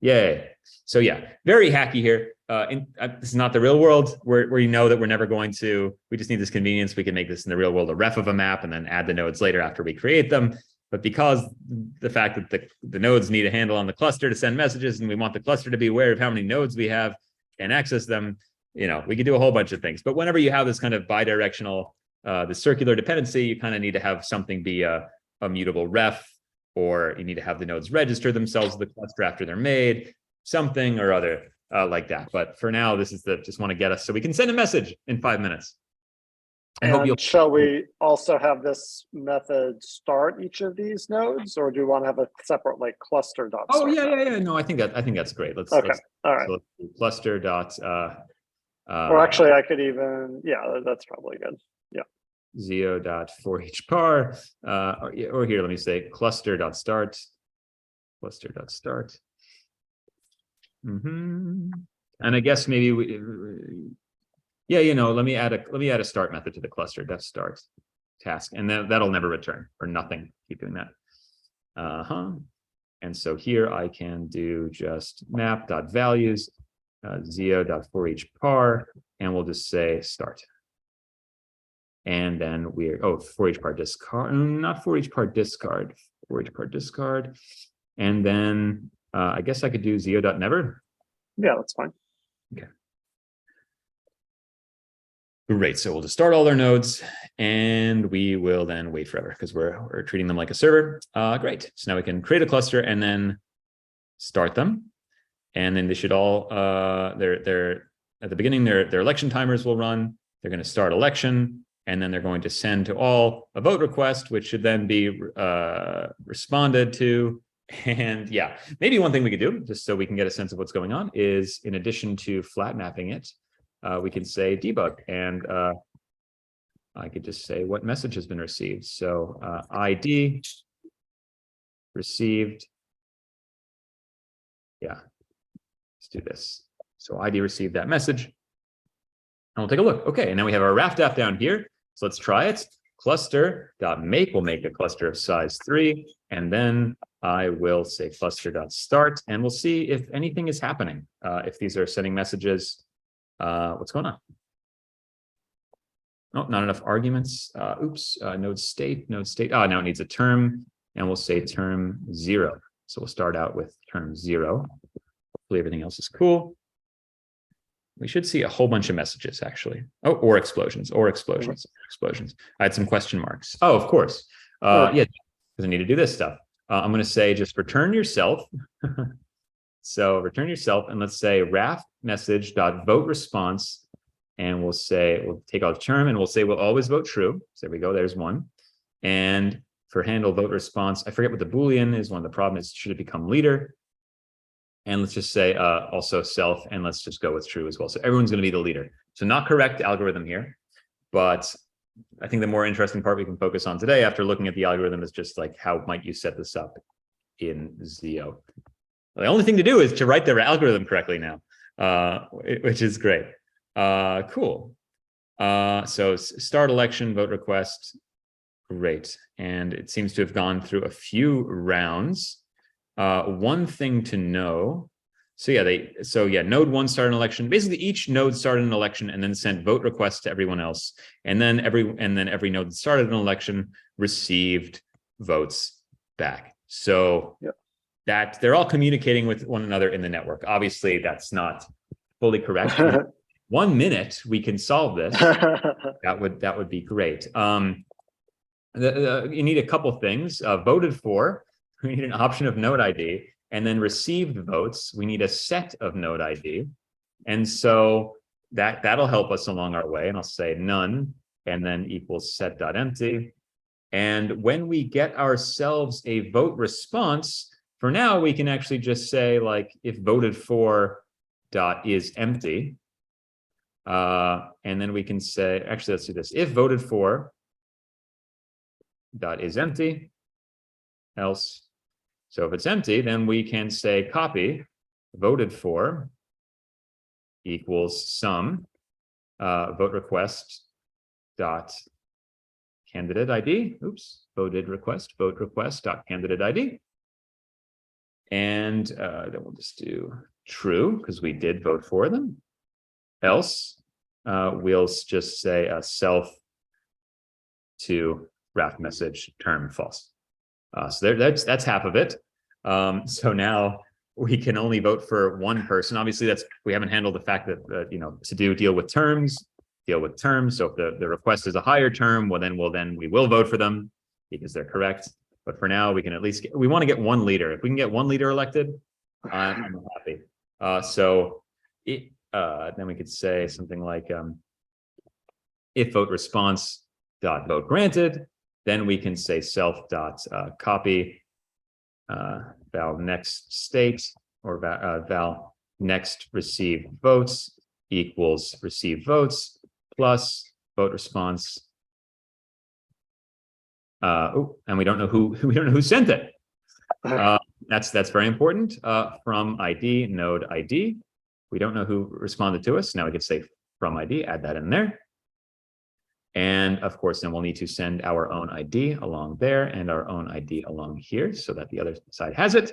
Yay. So yeah, very hacky here. This is not the real world where you know that we're never going to, we just need this convenience. We can make this in the real world a ref of a map and then add the nodes later after we create them. But because the fact that the nodes need a handle on the cluster to send messages, and we want the cluster to be aware of how many nodes we have and access them, we could do a whole bunch of things. But whenever you have this kind of bidirectional, the circular dependency, you kind of need to have something be a mutable ref, or you need to have the nodes register themselves to the cluster after they're made, something or other like that. But for now, this is just want to get us so we can send a message in 5 minutes.
Shall we also have this method start each of these nodes, or do we want to have a separate like cluster dot?
Oh yeah. No, I think that's great. All right. So let's do cluster dot.
Or actually, I could even that's probably good. Yeah.
Zio dot for each par, or here, let me say cluster dot start. Cluster dot start. And I guess maybe we. Let me add a start method to the cluster. Def start task, and then that'll never return or nothing. Keep doing that. And so here I can do just map.values, zio.for each par, and we'll just say start. And then for each par discard, not for each par discard, for each par discard. And then I guess I could do zio.never.
Yeah, that's fine.
Okay. Great. So we'll just start all our nodes and we will then wait forever because we're treating them like a server. Great. So now we can create a cluster and then start them. And then they should all, they're at the beginning, their election timers will run. They're going to start election, and then they're going to send to all a vote request, which should then be responded to. And yeah, maybe one thing we could do, just so we can get a sense of what's going on, is in addition to flat mapping it, we can say debug, and I could just say what message has been received. So ID received. Yeah, let's do this. So ID received that message. And we'll take a look. Okay, and now we have our Raft app down here. So let's try it. Cluster.make will make a cluster of size 3. And then I will say cluster.start, and we'll see if anything is happening. If these are sending messages, what's going on? Oh, not enough arguments. Oops, node state. Oh, now it needs a term, and we'll say term 0. So we'll start out with term 0. Hopefully everything else is cool. We should see a whole bunch of messages, actually. Oh, or explosions. I had some question marks. Oh, of course. Yeah, because I need to do this stuff. I'm going to say just return yourself. So return yourself, and let's say Raft message dot vote response, and we'll say, we'll take out the term, and we'll say we'll always vote true. So there we go. There's one. And for handle vote response, I forget what the Boolean is. One of the problems is, should it become leader? And let's just say also self, and let's just go with true as well. So everyone's going to be the leader. So not correct algorithm here, but I think the more interesting part we can focus on today after looking at the algorithm is just like, how might you set this up in Zio? The only thing to do is to write their algorithm correctly now, which is great. Cool. So start election, vote request. Great. And it seems to have gone through a few rounds. One thing to know. So yeah, node 1 started an election. Basically, each node started an election and then sent vote requests to everyone else. And then every node that started an election received votes back. So yep, that they're all communicating with one another in the network. Obviously, that's not fully correct. 1 minute, we can solve this. That would be great. You need a couple things. Voted for. We need an option of node ID, and then received votes. We need a set of node ID. And so that'll help us along our way. And I'll say none, and then equals set.empty. And when we get ourselves a vote response, for now, we can actually just say, like, if voted for dot is empty. And then we can say, actually, let's do this. If voted for dot is empty, else. So if it's empty, then we can say copy voted for equals sum vote request dot candidate ID. Oops, vote request dot candidate ID. And then we'll just do true because we did vote for them. Else, we'll just say self to Raft message term false. So that's half of it. So now we can only vote for one person. Obviously, we haven't handled the fact that to deal with terms. So if the request is a higher term, well then we will vote for them because they're correct. But for now, we can at least we want to get one leader. If we can get one leader elected, I'm happy. Then we could say something like if vote response dot vote granted. Then we can say self dot copy val next state or val next received votes equals received votes plus vote response. And we don't know who sent it. That's very important. From ID node ID. We don't know who responded to us. Now we can say from ID, add that in there. And of course, then we'll need to send our own ID along there and our own ID along here so that the other side has it.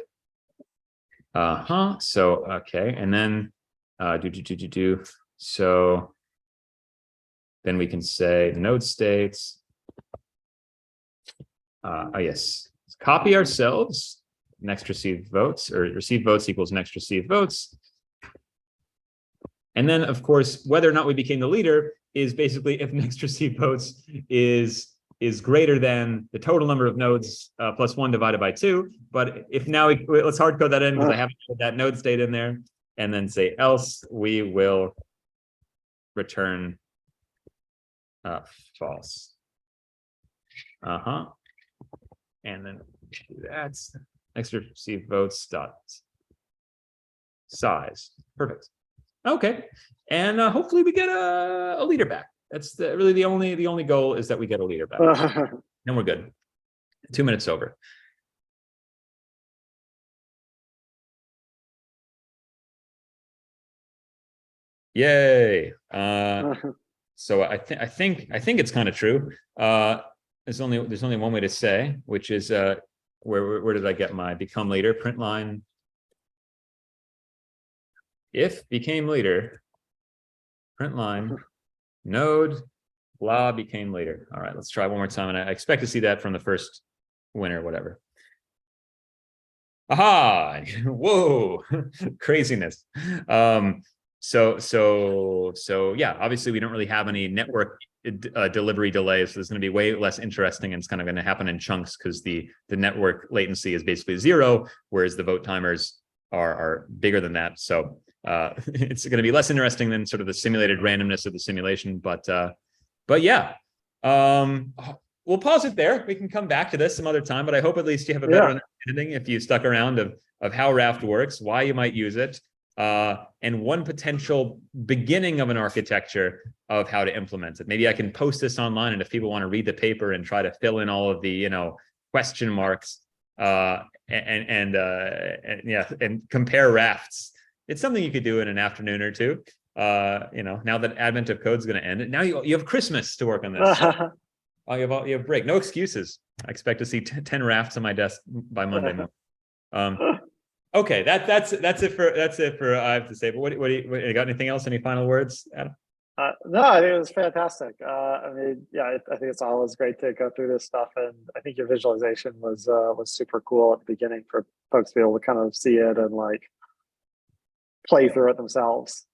So, okay. And then So then we can say the node states. Yes. Copy ourselves, next received votes, or received votes equals next received votes. And then, of course, whether or not we became the leader is basically if next received votes is greater than the total number of nodes plus 1 divided by 2. But if now let's hard code that in because I haven't put that node state in there, and then say else we will return false. And then that's next received votes dot size. Perfect. Okay, and hopefully we get a leader back. That's really the only goal is that we get a leader back. Then we're good. 2 minutes over. Yay! So I think it's kind of true. There's only one way to say, which is where did I get my become leader? Print line. If became leader, print line, node, blah became leader. All right, let's try one more time. And I expect to see that from the first winner, whatever. Aha! Whoa! Craziness. So yeah, obviously we don't really have any network delivery delays, so it's going to be way less interesting, and it's kind of going to happen in chunks because the network latency is basically 0, whereas the vote timers are bigger than that. So it's going to be less interesting than sort of the simulated randomness of the simulation. But yeah, we'll pause it there. We can come back to this some other time, but I hope at least you have a better understanding if you stuck around of how Raft works, why you might use it, and one potential beginning of an architecture of how to implement it. Maybe I can post this online, and if people want to read the paper and try to fill in all of the question marks and compare rafts, it's something you could do in an afternoon or two. Now that Advent of Code is going to end, now you have Christmas to work on this. So, you have break, no excuses. I expect to see 10 rafts on my desk by Monday morning. Okay, that's it for I have to say. But what you got? Anything else? Any final words, Adam?
No, I think it was fantastic. I mean, yeah, I think it's always great to go through this stuff, and I think your visualization was super cool at the beginning for folks to be able to kind of see it and like play through it themselves.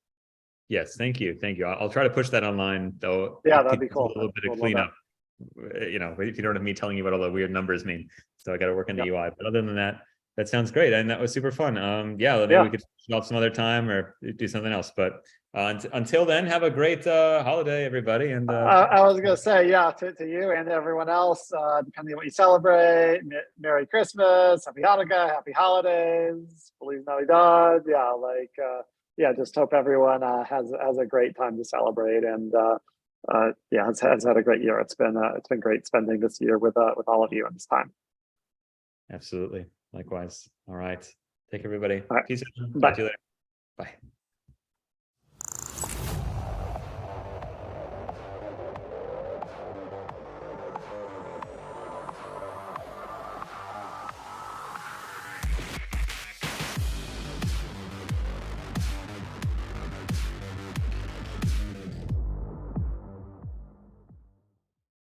Yes, thank you. I'll try to push that online, though.
Yeah, that'd be cool.
A little bit of cleanup. If you don't have me telling you what all the weird numbers mean, so I got to work in the UI. But other than that, that sounds great, and that was super fun. Maybe we could help some other time or do something else. But until then, have a great holiday, everybody. And
I was gonna say, to you and everyone else, depending on what you celebrate, Merry Christmas, Happy Hanukkah, Happy Holidays, Feliz Navidad. Just hope everyone has a great time to celebrate, and has had a great year. It's been great spending this year with all of you in this time.
Absolutely. Likewise. All right. Take care, everybody.
All right.
Peace.
Bye.
Talk to you later. Bye.